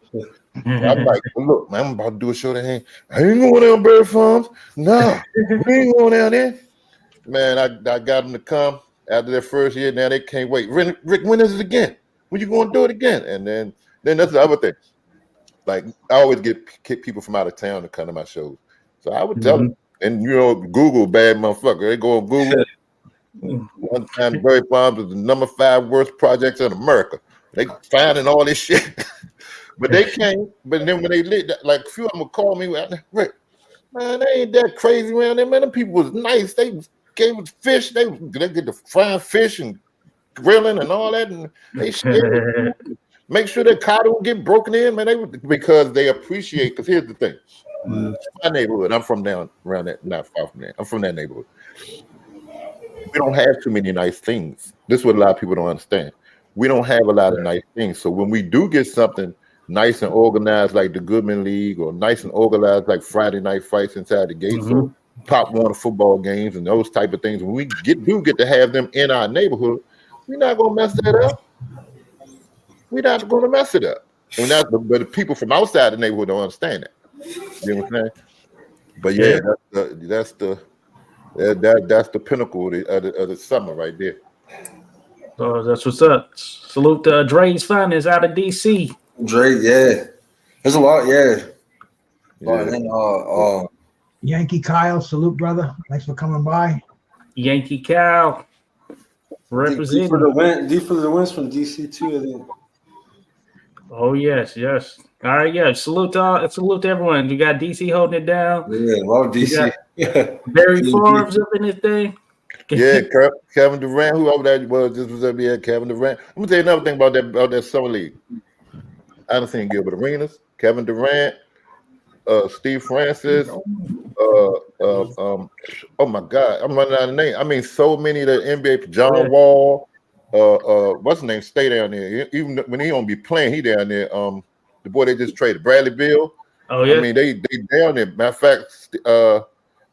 So I'm like, look, man, I'm about to do a show today. I ain't going down Berry Farms. No, we ain't going down there. Man, I got them to come after their first year. Now they can't wait. Rick, when is it again? When you going to do it again? And then that's the other thing. Like, I always get people from out of town to come to my shows. So I would tell them. And, Google, bad motherfucker. They go on Google. One time, Berry Farms was the number 5 worst projects in America. They finding all this shit. But they can't. But then when they lit, like, a few of them would call me, Rick, man, they ain't that crazy around there, man. Them people was nice. They gave us fish. They get the frying fish and grilling and all that. And they make sure that car don't get broken in, man. Because they appreciate, because here's the thing. My neighborhood, I'm from down around that, not far from there. I'm from that neighborhood. We don't have too many nice things. This is what a lot of people don't understand. We don't have a lot of nice things. So when we do get something nice and organized like the Goodman League, or nice and organized like Friday night fights inside the gates, or Pop Warner football games and those type of things, when we do get to have them in our neighborhood, we're not going to mess that up. We're not going to mess it up. And but the people from outside the neighborhood don't understand that. You know what I'm saying? But yeah, that's the pinnacle of the summer right there. So that's what's up. Salute to Dre's Finest out of DC. Dre, yeah. There's a lot, yeah. And then, Yankee Kyle, salute, brother. Thanks for coming by. Yankee Kyle. Representing. D for the wins from DC too, I think. Oh, yes. All right, yeah. Salute to everyone. You got DC holding it down. Yeah, love DC. Barry Farms up in this thing. Yeah, Kevin Durant, whoever that was, just was up here. Kevin Durant. I'm gonna tell you another thing about that summer league. I done seen Gilbert Arenas, Kevin Durant, Steve Francis. Oh my God, I'm running out of names. I mean, so many of the NBA. John Wall. What's his name? Stay down there. Even when he don't be playing, he down there. The boy they just traded, Bradley Beal. Oh yeah. I mean, they down there. Matter of fact,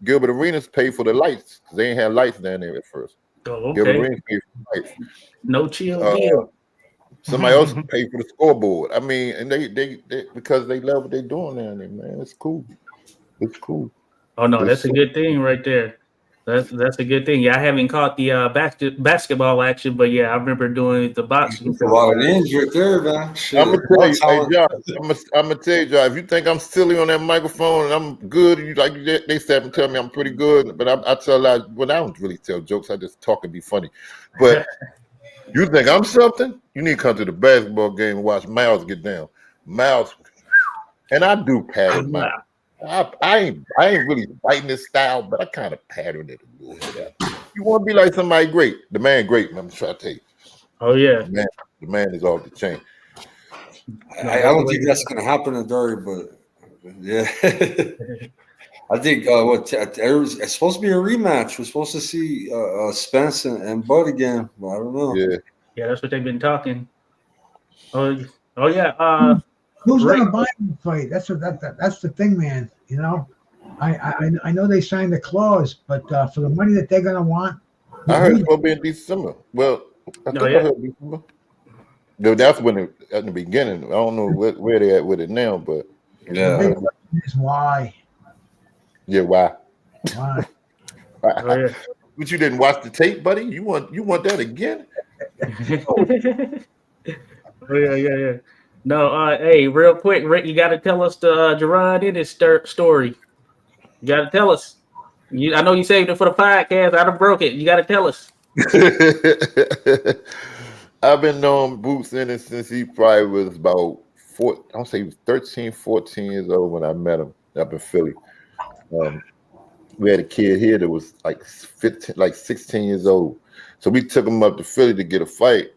Gilbert Arenas paid for the lights because they ain't have lights down there at first. Oh, okay. Gilbert Arenas paid for the lights. No chill deal. Somebody else paid for the scoreboard. I mean, and they because they love what they're doing down there, man. It's cool. It's cool. Oh no, that's a good thing right there. That's a good thing. Yeah, I haven't caught the basketball action, but yeah, I remember doing the boxing. A lot of names right there, man. I'm gonna tell you, hey, John, I'm gonna tell you, John, if you think I'm silly on that microphone and I'm good, you like they said and tell me I'm pretty good, but I tell a lot. Well, I don't really tell jokes. I just talk and be funny. But you think I'm something? You need to come to the basketball game and watch Miles get down. Miles, and I do pattern my. I ain't really fighting this style, but I kind of pattern it a little bit. You want to be like somebody great. The man great, I'm trying to tell you. Oh, yeah. The man is off the chain. I don't think that's going to happen in Derry, but yeah. I think it's supposed to be a rematch. We're supposed to see Spence and Bud again, but I don't know. Yeah, that's what they've been talking. Oh yeah. Who's going to buy the fight? That's the thing, man. You know, I know they signed the clause, but for the money that they're going to want, I heard it's going to be in December. Well, I heard December. No, that's when at the beginning. I don't know where they at with it now, but the big question is why. Yeah, why? Why? But you didn't watch the tape, buddy? You want that again? Yeah. No, hey, real quick, Rick, you got to tell us the Gerard Ennis story. You got to tell us. I know you saved it for the podcast. I done broke it. You got to tell us. I've been knowing Boots Ennis since he probably was about 13, 14 years old when I met him up in Philly. we had a kid here that was like 15, like 16 years old. So we took him up to Philly to get a fight,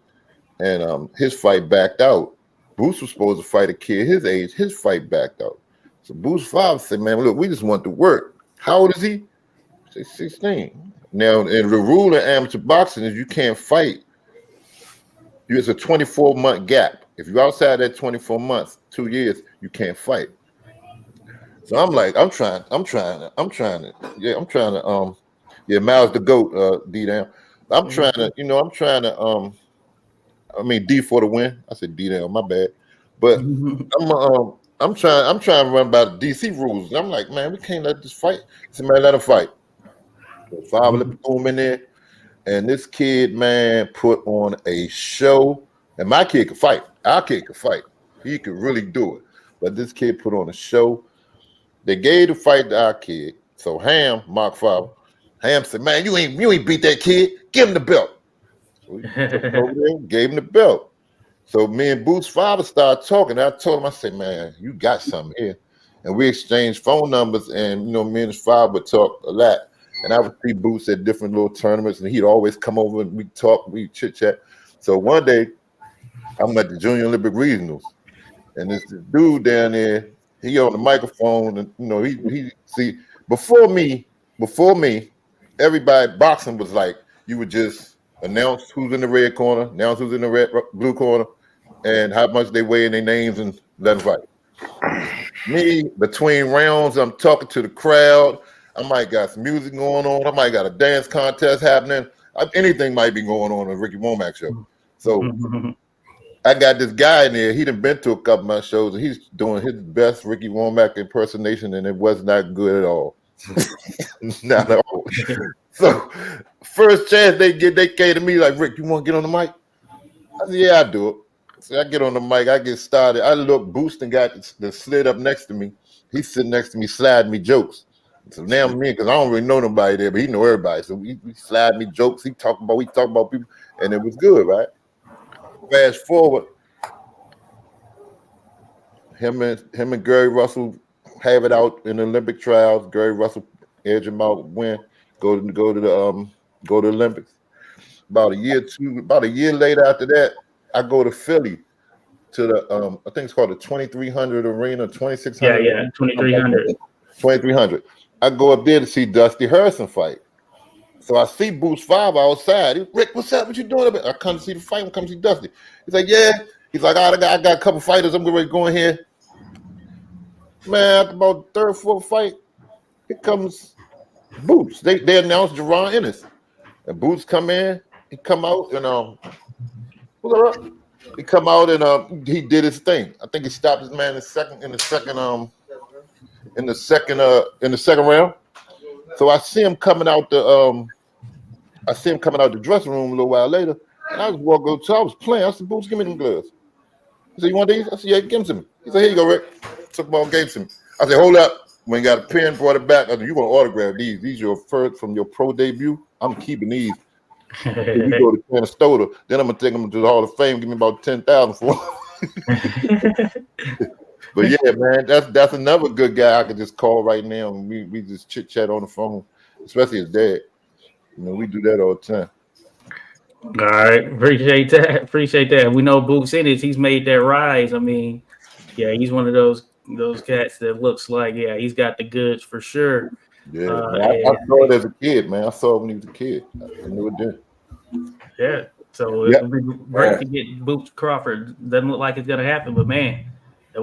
and his fight backed out. Boots was supposed to fight a kid his age. His fight backed out. So Boots' father said, "Man, look, we just want to work." How old is he? 16. Now, and the rule in amateur boxing is you can't fight. It's a 24-month gap. If you're outside that 24 months, 2 years, you can't fight. So I'm like, I'm trying to, Miles the GOAT, D-Down. I'm trying to, D for the win. I said D-Down, my bad. But I'm trying to run by the DC rules. And I'm like, man, we can't let this fight. I said, man, let him fight. So 5 let boom in there. And this kid, man, put on a show. And my kid could fight. Our kid could fight. He could really do it. But this kid put on a show. They gave the fight to our kid. So Mark Favre, said, "Man, you ain't beat that kid. Give him the belt." So we took him over there, gave him the belt. So me and Boots' father started talking. I told him, I said, "Man, you got something here." And we exchanged phone numbers, and me and his father would talk a lot. And I would see Boots at different little tournaments, and he'd always come over and we talk, we chit chat. So one day, I'm at the Junior Olympic Regionals, and this dude down there, he on the microphone, and he see before me, everybody boxing was like you would just announce who's in the red corner, announce who's in the blue corner, and how much they weigh in their names and let them fight. Me, between rounds, I'm talking to the crowd. I might got some music going on. I might got a dance contest happening. Anything might be going on in Ricky Womack show. So I got this guy in there. He done been to a couple of my shows, and he's doing his best Ricky Womack impersonation, and it was not good at all. Not at all. So first chance they came to me like, "Rick, you want to get on the mic?" I said, "Yeah, I do it." So I get on the mic. I get started. I look, Boost and got the slid up next to me. He's sitting next to me, sliding me jokes. So now me, because I don't really know nobody there, but he know everybody. So we slide me jokes. We talk about people, and it was good, right? Fast forward, him and Gary Russell have it out in the Olympic trials. Gary Russell edge him out, win, go to the Olympics. About a year later after that, I go to Philly to the I think it's called the 2300 arena, 2600. Yeah, 2300. 2300. I go up there to see Dusty Harrison fight. So I see Boots 5 outside. Rick, what's up? What you doing? I come to see the fight. I come to see Dusty. He's like, yeah. He's like, I got a couple fighters. I'm ready to go in here. Man, after about the third, fourth fight, here comes Boots. They announced Jerron Ennis. And Boots come in. He come out and what's up? He come out and he did his thing. I think he stopped his man in the second round. So I see him coming out the dressing room a little while later, and I just walked over. So I was playing. I said, "Boots, give me them gloves." He said, "You want these?" I said, "Yeah, give them to me." He said, "Here you go, Rick." Took them all, gave them to me. I said, "Hold up." When he got a pen, brought it back. I said, "You want to autograph these? These are your first from your pro debut. I'm keeping these." If you go to Canastota, then I'm gonna take them to the Hall of Fame. Give me about 10,000 for them. But yeah, man, that's another good guy I could just call right now, and we just chit chat on the phone, especially his dad. We do that all the time. All right, appreciate that. We know Boots Ennis, he's made that rise. I mean, yeah, he's one of those cats that looks like, yeah, he's got the goods for sure. Yeah, I saw it as a kid, man. I saw it when he was a kid. I knew it then. Yeah, so it would be great to get Boots Crawford. Doesn't look like it's gonna happen, but man,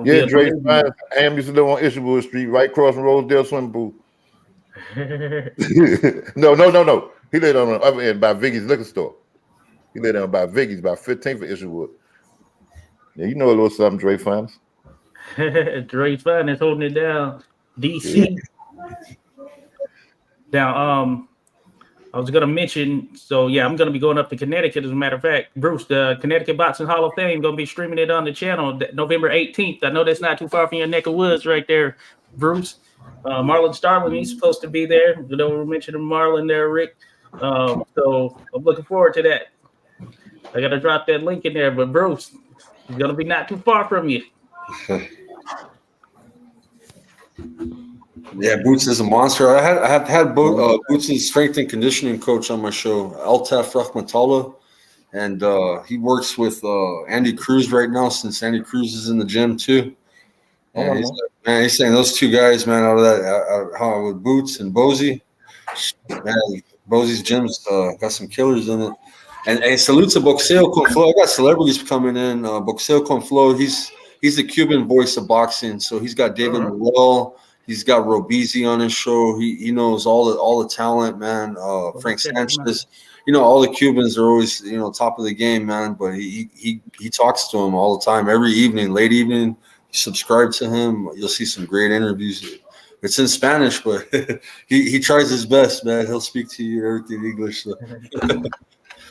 yeah, Dre Am used to live on Isherwood Street, right across from Rosedale swimming pool. No. He lived on the other end by Viggie's liquor store. He lived down by Viggie's, by 15th of Isherwood. Yeah, you know a little something, Dre Finance. Dre Finance holding it down. DC. Now, I was going to mention, so yeah, I'm going to be going up to Connecticut. As a matter of fact, Bruce, the Connecticut Boxing Hall of Fame, going to be streaming it on the channel November 18th. I know that's not too far from your neck of woods right there, Bruce. Marlon Starling, he's supposed to be there. You know, we're mentioning Marlon there, Rick. So I'm looking forward to that. I got to drop that link in there, but Bruce, he's going to be not too far from you. Yeah, Boots is a monster. I have had Boots' strength and conditioning coach on my show, Altaf Rahmatullah, and he works with Andy Cruz right now since Andy Cruz is in the gym too. And he's saying those two guys, man, out of that, how with Boots and Bozy, man, Bozy's gym's got some killers in it. And salute to Boxeo Con Flow. I got celebrities coming in. Boxeo Con Flow, he's the Cuban voice of boxing. So he's got David Morrell. He's got Robezy on his show. He knows all the talent, man. Frank Sanchez. You know, all the Cubans are always, you know, top of the game, man. But he talks to them all the time, every evening, late evening. Subscribe to him. You'll see some great interviews. It's in Spanish, but he tries his best, man. He'll speak to you everything in English. So.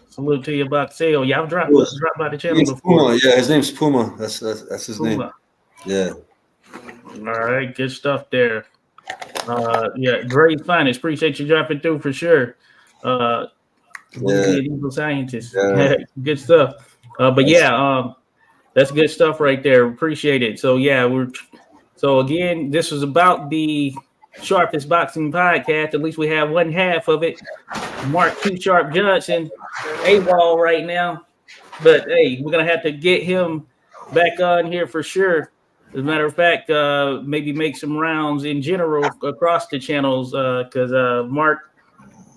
Salute to your Boxeo. Y'all dropped by the channel before. Puma. Yeah, his name's Puma. That's his Puma. Name. Yeah. All right, good stuff there. Yeah, great finest. Appreciate you dropping through for sure. Evil scientist. Yeah. Good stuff. But yeah, that's good stuff right there. Appreciate it. So yeah, so again, this was about the Sharpest Boxing Podcast. At least we have one half of it. Mark Too Sharp Johnson, AWOL right now. But hey, we're gonna have to get him back on here for sure. As a matter of fact, maybe make some rounds in general across the channels, because Mark,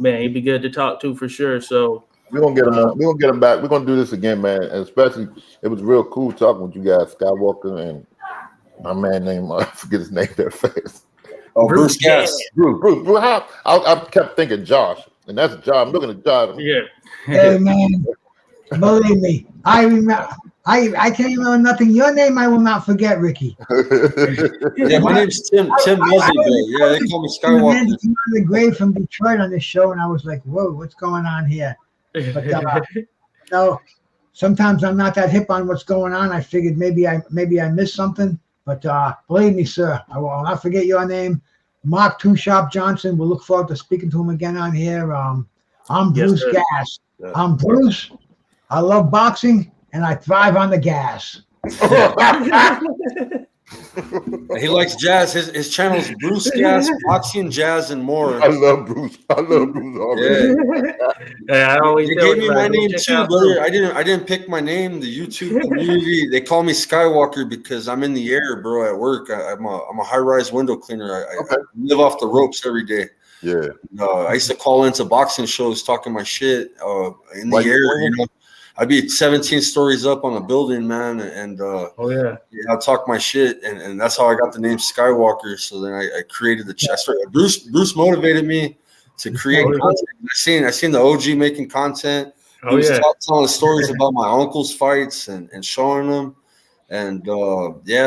man, he'd be good to talk to for sure. So we're gonna get him on. We're gonna get him back. We're gonna do this again, man. And especially, it was real cool talking with you guys, Skywalker and my man named I forget his name that fast. Oh, Bruce Gass. Bruce. How I kept thinking Josh, and that's Josh. I'm looking at Josh. Yeah. Hey man, believe me, I remember. I can't remember nothing. Your name I will not forget, Ricky. Yeah, my name's Tim Muzzleberry. Yeah, they call me Skywalker. Man came on the grave from Detroit on the show, and I was like, "Whoa, what's going on here?" But sometimes I'm not that hip on what's going on. I figured maybe I missed something. But believe me, sir, I will not forget your name, Mark Too Sharp Johnson. We'll look forward to speaking to him again on here. I'm Bruce Gass. I'm Bruce. I love boxing. And I thrive on the gas. He likes jazz. His channel's Bruce Gass, Boxing, Jazz, and more. I love Bruce already. Yeah, I always they gave me my name too, brother. I didn't pick my name. The YouTube community, they call me Skywalker because I'm in the air, bro, at work. I'm a high-rise window cleaner. I live off the ropes every day. Yeah. I used to call into boxing shows talking my shit in the air, you know. I'd be 17 stories up on a building, man, and I'd talk my shit, and that's how I got the name Skywalker. So then I created the chest. Bruce motivated me to create content. I seen the OG making content. He was telling stories about my uncle's fights and showing them, and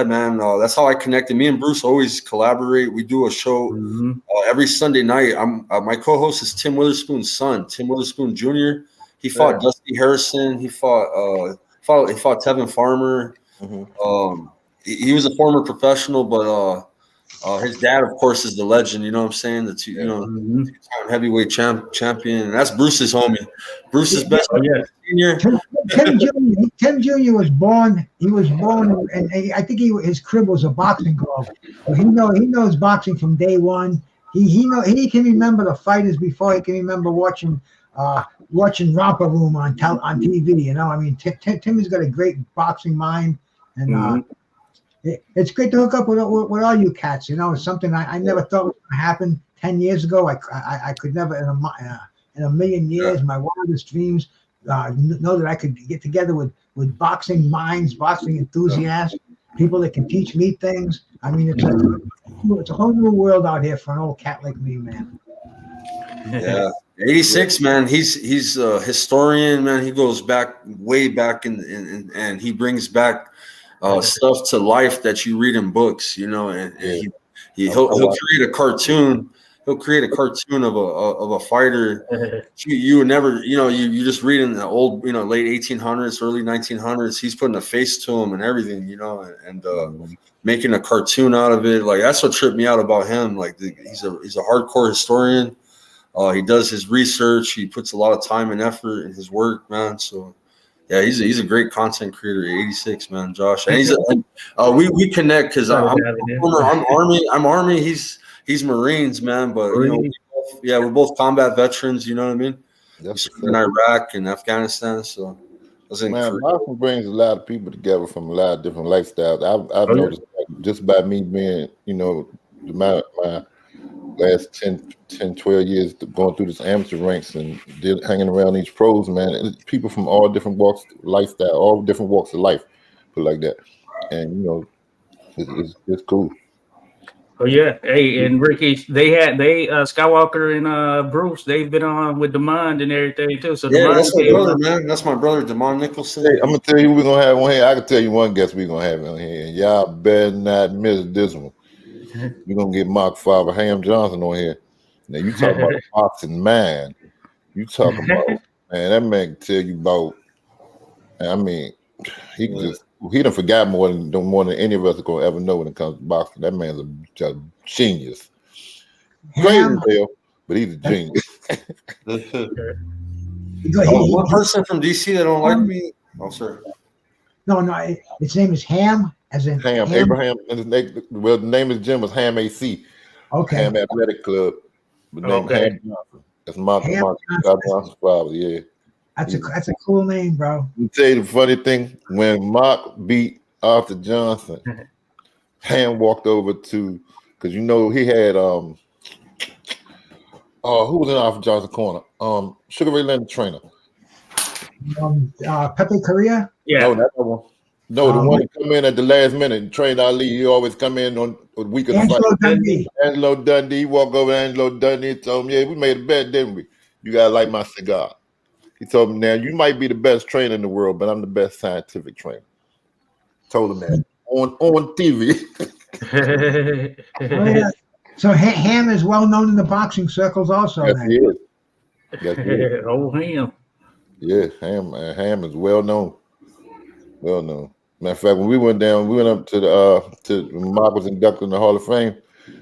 man, that's how I connected. Me and Bruce always collaborate. We do a show every Sunday night. My co-host is Tim Witherspoon's son, Tim Witherspoon Jr. He fought Dusty Harrison. He fought Tevin Farmer. Mm-hmm. He was a former professional, but his dad, of course, is the legend. You know what I'm saying? The two-time heavyweight champion. And that's Bruce's homie. Bruce's best senior. Tim Jr. was born. He was born, and I think his crib was a boxing glove. So he knows boxing from day one. He can remember the fighters before he can remember watching Romper Room on TV. You know, I mean, Tim has got a great boxing mind, and it's great to hook up with all you cats. You know, it's something I never thought was going to happen 10 years ago. I could never in a million years, my wildest dreams, know that I could get together with boxing minds, boxing enthusiasts, people that can teach me things. I mean, it's a whole new world out here for an old cat like me, man. Yeah. 86, man. He's a historian, man. He goes way back and he brings back stuff to life that you read in books, you know. And he'll create a cartoon. He'll create a cartoon of a fighter. You would never, you know, you just read in the old, you know, late 1800s, early 1900s. He's putting a face to him and everything, you know, and making a cartoon out of it. Like that's what tripped me out about him. Like he's a hardcore historian. He does his research. He puts a lot of time and effort in his work, man. So, yeah, he's a great content creator. 86, man, Josh. And we connect because I'm Army. He's he's Marines, man. But we're both combat veterans. You know what I mean? We served in Iraq and Afghanistan, so. Man, boxing brings a lot of people together from a lot of different lifestyles. I've noticed just by me being, my last 10, 12 years going through this amateur ranks and hanging around these pros, man, it's people from all different walks of lifestyle, all different walks of life, put it like that. And, it's cool. Oh yeah, hey, and Ricky, Skywalker and Bruce, they've been on with Demond and everything too. So that's my brother, man. That's my brother, Demond Nicholson. Hey, I'm gonna tell you who we're gonna have on here. I can tell you one guest we're gonna have on here. Y'all better not miss this one. We're gonna get Mark Father Ham Johnson on here. Now you talk about a boxing man. You talk about man, that man can tell you about. I mean, he done forgot more than any of us are gonna ever know when it comes to boxing. That man's a genius. Crazy as hell, but he's a genius. One person from DC that don't like me. Oh, sir. No, his name is Ham, as in Ham. Abraham. And the name of the gym was Ham AC. Okay. Ham Athletic Club. The name Ham Johnson. That's Mark Johnson's father. Yeah. That's a cool name, bro. Let me tell you the funny thing. When Mark beat Arthur Johnson, Ham walked over to, because he had who was in Arthur Johnson's corner? Sugar Ray Leonard trainer. Pepe Correa? Yeah. No, not that one. No, the one that come in at the last minute and trained Ali. He always come in on a week of the fight. Angelo Dundee. He walked over to Angelo Dundee and told him, yeah, we made a bet, didn't we? You gotta like my cigar. He told me, now you might be the best trainer in the world, but I'm the best scientific trainer. Told him that on TV. Oh, yeah. So Ham is well known in the boxing circles, also. Yes, he is. Yes, he is. Oh, Ham. Yeah, Ham is well known. Well known. Matter of fact, when we went up to Mark was inducted in the Hall of Fame.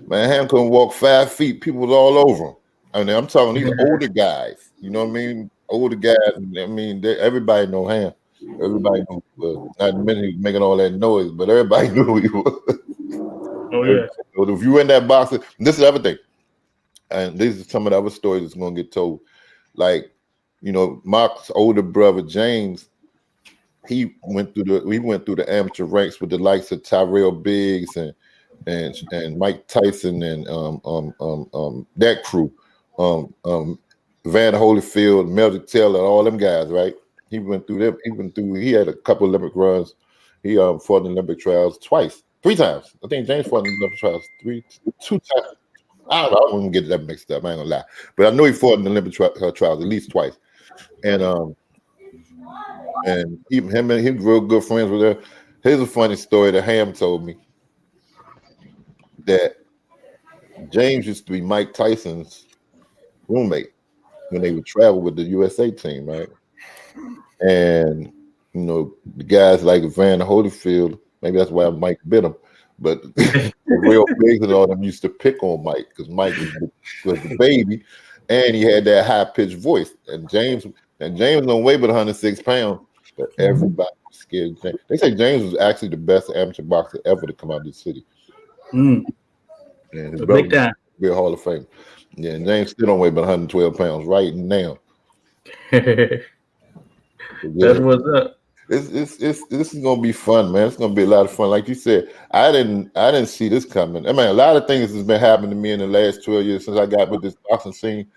Man, Ham couldn't walk 5 feet. People was all over him. I mean, I'm talking these older guys. You know what I mean? Older guys. I mean, everybody know Ham. Everybody knew. Not many making all that noise, but everybody knew who he was. Oh yeah. So if you in that boxing, this is the other thing, and these are some of the other stories that's gonna get told. Like, Mark's older brother James, he went through the amateur ranks with the likes of Tyrell Biggs and Mike Tyson and that crew, Van Holyfield, Melvin Taylor, all them guys, right? He went through them. He had a couple Olympic runs. He fought in the Olympic trials 3 times. I think James fought in the Olympic trials 2 times. I wouldn't get that mixed up. I ain't gonna lie, but I know he fought in the Olympic trials at least twice. And even him and he real good friends with her. Here's a funny story that Ham told me, that James used to be Mike Tyson's roommate when they would travel with the USA team, right? And the guys like Van Holyfield, maybe that's why Mike bit him, but Real Biggs and all them used to pick on Mike because Mike was the baby, and he had that high pitched voice. And James don't weigh but 106 pounds, but everybody was scared of James. They say James was actually the best amateur boxer ever to come out of the city. And his brother was be a Hall of Fame. Yeah, and James still don't weigh but 112 pounds right now. That's what's up. This is gonna be fun, man. It's gonna be a lot of fun. Like you said, I didn't see this coming. I mean, a lot of things has been happening to me in the last 12 years since I got with this boxing scene.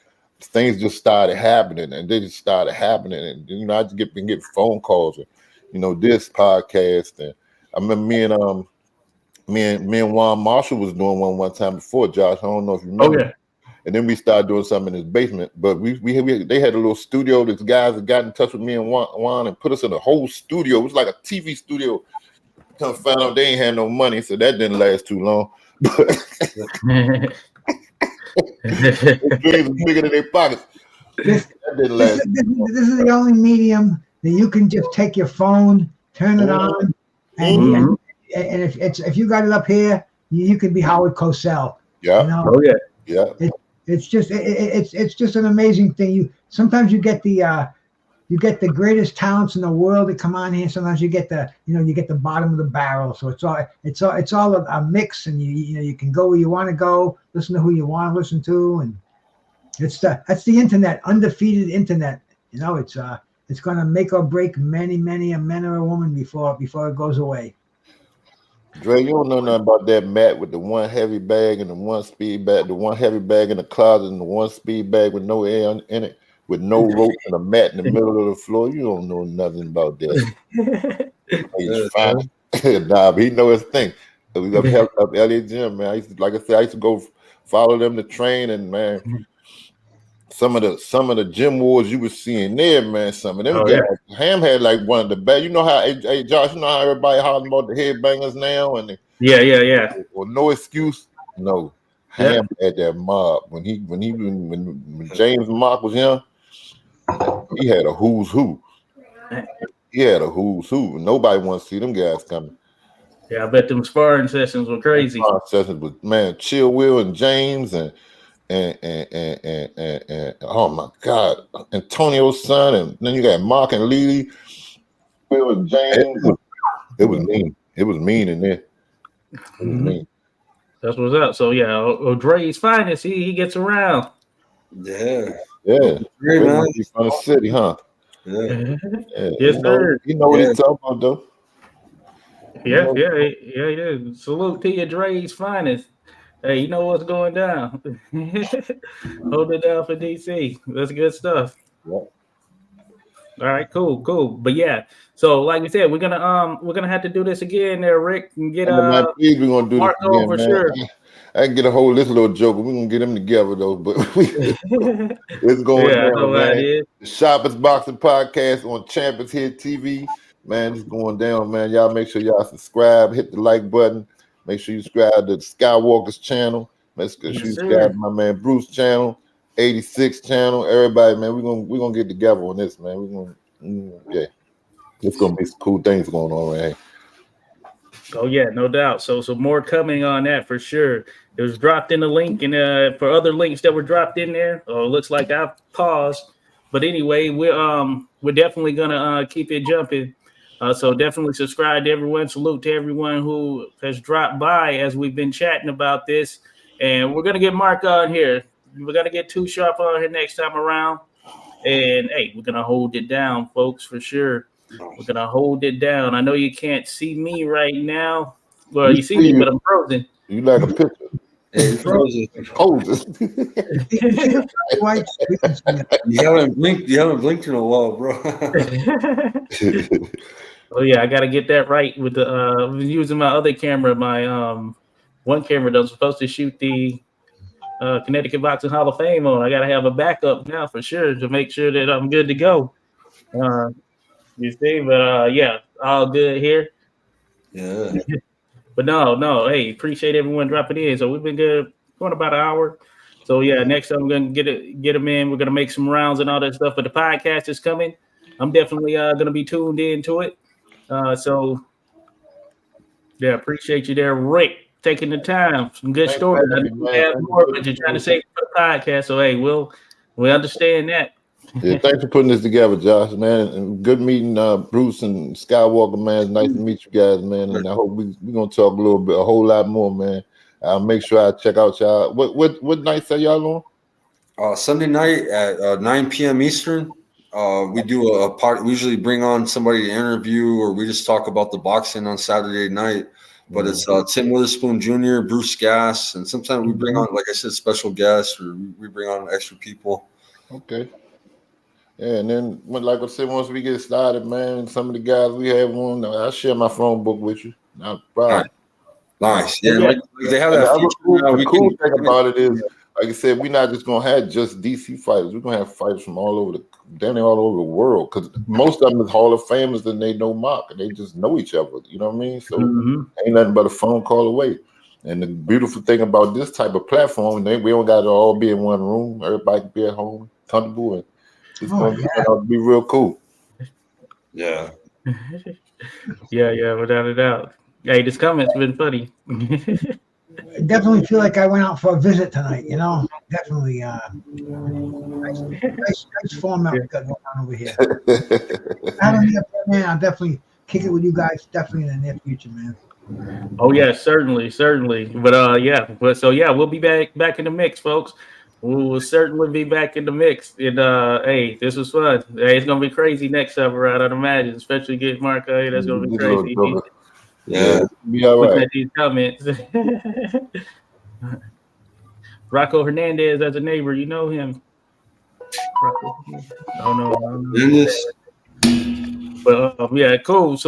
Things just started happening, and they just started happening. And I just been getting phone calls, and this podcast. And I remember me and Juan Marshall was doing one time before, Josh. I don't know if you remember. Oh yeah. And then we started doing something in his basement. But they had a little studio. These guys that got in touch with me and Juan and put us in a whole studio. It was like a TV studio. Come find out they ain't had no money, so that didn't last too long. But dreams are bigger than their pockets. This is the only medium that you can just take your phone, turn it on, and if you got it up here, you could be Howard Cosell. Yeah. Oh yeah. Yeah. It's just an amazing thing. Sometimes you get the you get the greatest talents in the world that come on here. Sometimes you get the bottom of the barrel. So it's all a mix, and you can go where you want to go, listen to who you want to listen to, and that's the internet, undefeated internet. It's going to make or break many a man or a woman before it goes away. Dre, you don't know nothing about that mat with the one heavy bag and the one speed bag, the one heavy bag in the closet and the one speed bag with no air in it, with no rope and a mat in the middle of the floor. You don't know nothing about that. He's fine. Nah, but he know his thing. We up LA Gym, man. I used to go follow them to train, and man, some of the gym wars you were seeing there, man. Some of them guys, Ham had like one of the best. You know how, hey Josh, you know how everybody hollering about the headbangers now, and yeah. Well, no excuse, no. Ham had that mob when James Mock was young. He had a who's who. He had a who's who. Nobody wants to see them guys coming. Yeah, I bet them sparring sessions were crazy. Sparring sessions with man, Chill Will and James and oh my God, Antonio's son, and then you got Mark and Lily. Will and James. It was mean. It was mean in there. It was mean. That's what's up. So yeah, Dre's finest. He gets around. Yeah. Great, man. He's from the city, huh? Yeah. Yes, sir. You know what he's talking about, though. Yeah, he did. Salute to you, Dre's finest. Hey, you know what's going down. Hold it down for DC. That's good stuff. Yeah. All right, cool. But yeah, so like we said, we're gonna have to do this again there, Rick, and get man, please, we're gonna do Mark this again, for man. sure. I can get a hold of this little joke, but we're gonna get them together though. But it's going down, man. The Shoppers Boxing Podcast on Champions Head TV. Man, it's going down, man. Y'all make sure y'all subscribe, hit the like button. Make sure you subscribe to the Skywalker's channel. Make sure you subscribe to my man Bruce channel, 86 channel. Everybody, man, we're gonna get together on this, man. It's gonna be some cool things going on right here. Oh yeah, no doubt. So more coming on that for sure. It was dropped in the link, and for other links that were dropped in there. Oh, it looks like I've paused, but anyway, we're definitely gonna keep it jumping. So definitely subscribe to everyone. Salute to everyone who has dropped by as we've been chatting about this. And we're going to get Mark on here. We're going to get Too Sharp on here next time around. And, hey, we're going to hold it down, folks, for sure. We're going to hold it down. I know you can't see me right now. Well, you see me, but I'm frozen. You like a picture. Hey, frozen. You haven't blinked in a while, bro. Oh yeah, I gotta get that right with the using my other camera. My one camera that was supposed to shoot the Connecticut Boxing Hall of Fame on. I gotta have a backup now for sure to make sure that I'm good to go. You see, but yeah, all good here. Yeah. But no, hey, appreciate everyone dropping in. So we've been good going about an hour. So yeah, next time we're gonna get them in. We're gonna make some rounds and all that stuff. But the podcast is coming. I'm definitely gonna be tuned into it. So yeah, appreciate you there, Rick, taking the time. Some good stories. I know we have more, but you're trying to save for the podcast. So hey, we understand that. Yeah, thanks for putting this together, Josh, man. And good meeting Bruce and Skywalker, man. It's nice to meet you guys, man. And I hope we're gonna talk a whole lot more, man. I'll make sure I check out y'all. What nights are y'all on? Sunday night at 9 p.m. Eastern. We do a part. We usually bring on somebody to interview, or we just talk about the boxing on Saturday night. But it's Tim Witherspoon Jr., Bruce Gass, and sometimes we bring on, like I said, special guests, or we bring on extra people. Okay. Yeah, and then, like I said, once we get started, man, some of the guys we have on, I'll share my phone book with you. Not problem. Nice. Yeah, like they have that feature. The cool thing about it is, like I said, we're not just gonna have just DC fighters. We're gonna have fighters from all over the world. Because most of them is Hall of Famers and they know Mark and they just know each other. You know what I mean? So ain't nothing but a phone call away. And the beautiful thing about this type of platform, we don't got to all be in one room. Everybody can be at home, comfortable, and it's gonna be real cool. Yeah. Yeah, without a doubt. Hey, this comment's been funny. definitely feel like I went out for a visit tonight. You know, definitely. Nice format we got going on over here. Having me up there, man, I'll definitely kick it with you guys. Definitely in the near future, man. Oh yeah, certainly. But yeah, we'll be back in the mix, folks. We'll certainly be back in the mix. And hey, this was fun. Hey, it's gonna be crazy next time around, I'd imagine, especially get Marco. Hey, that's gonna be crazy. Yeah, be all Looking right. at these comments. Rocco Hernandez as a neighbor, you know him. Rocco. Oh no. Dennis. But yeah, cool. So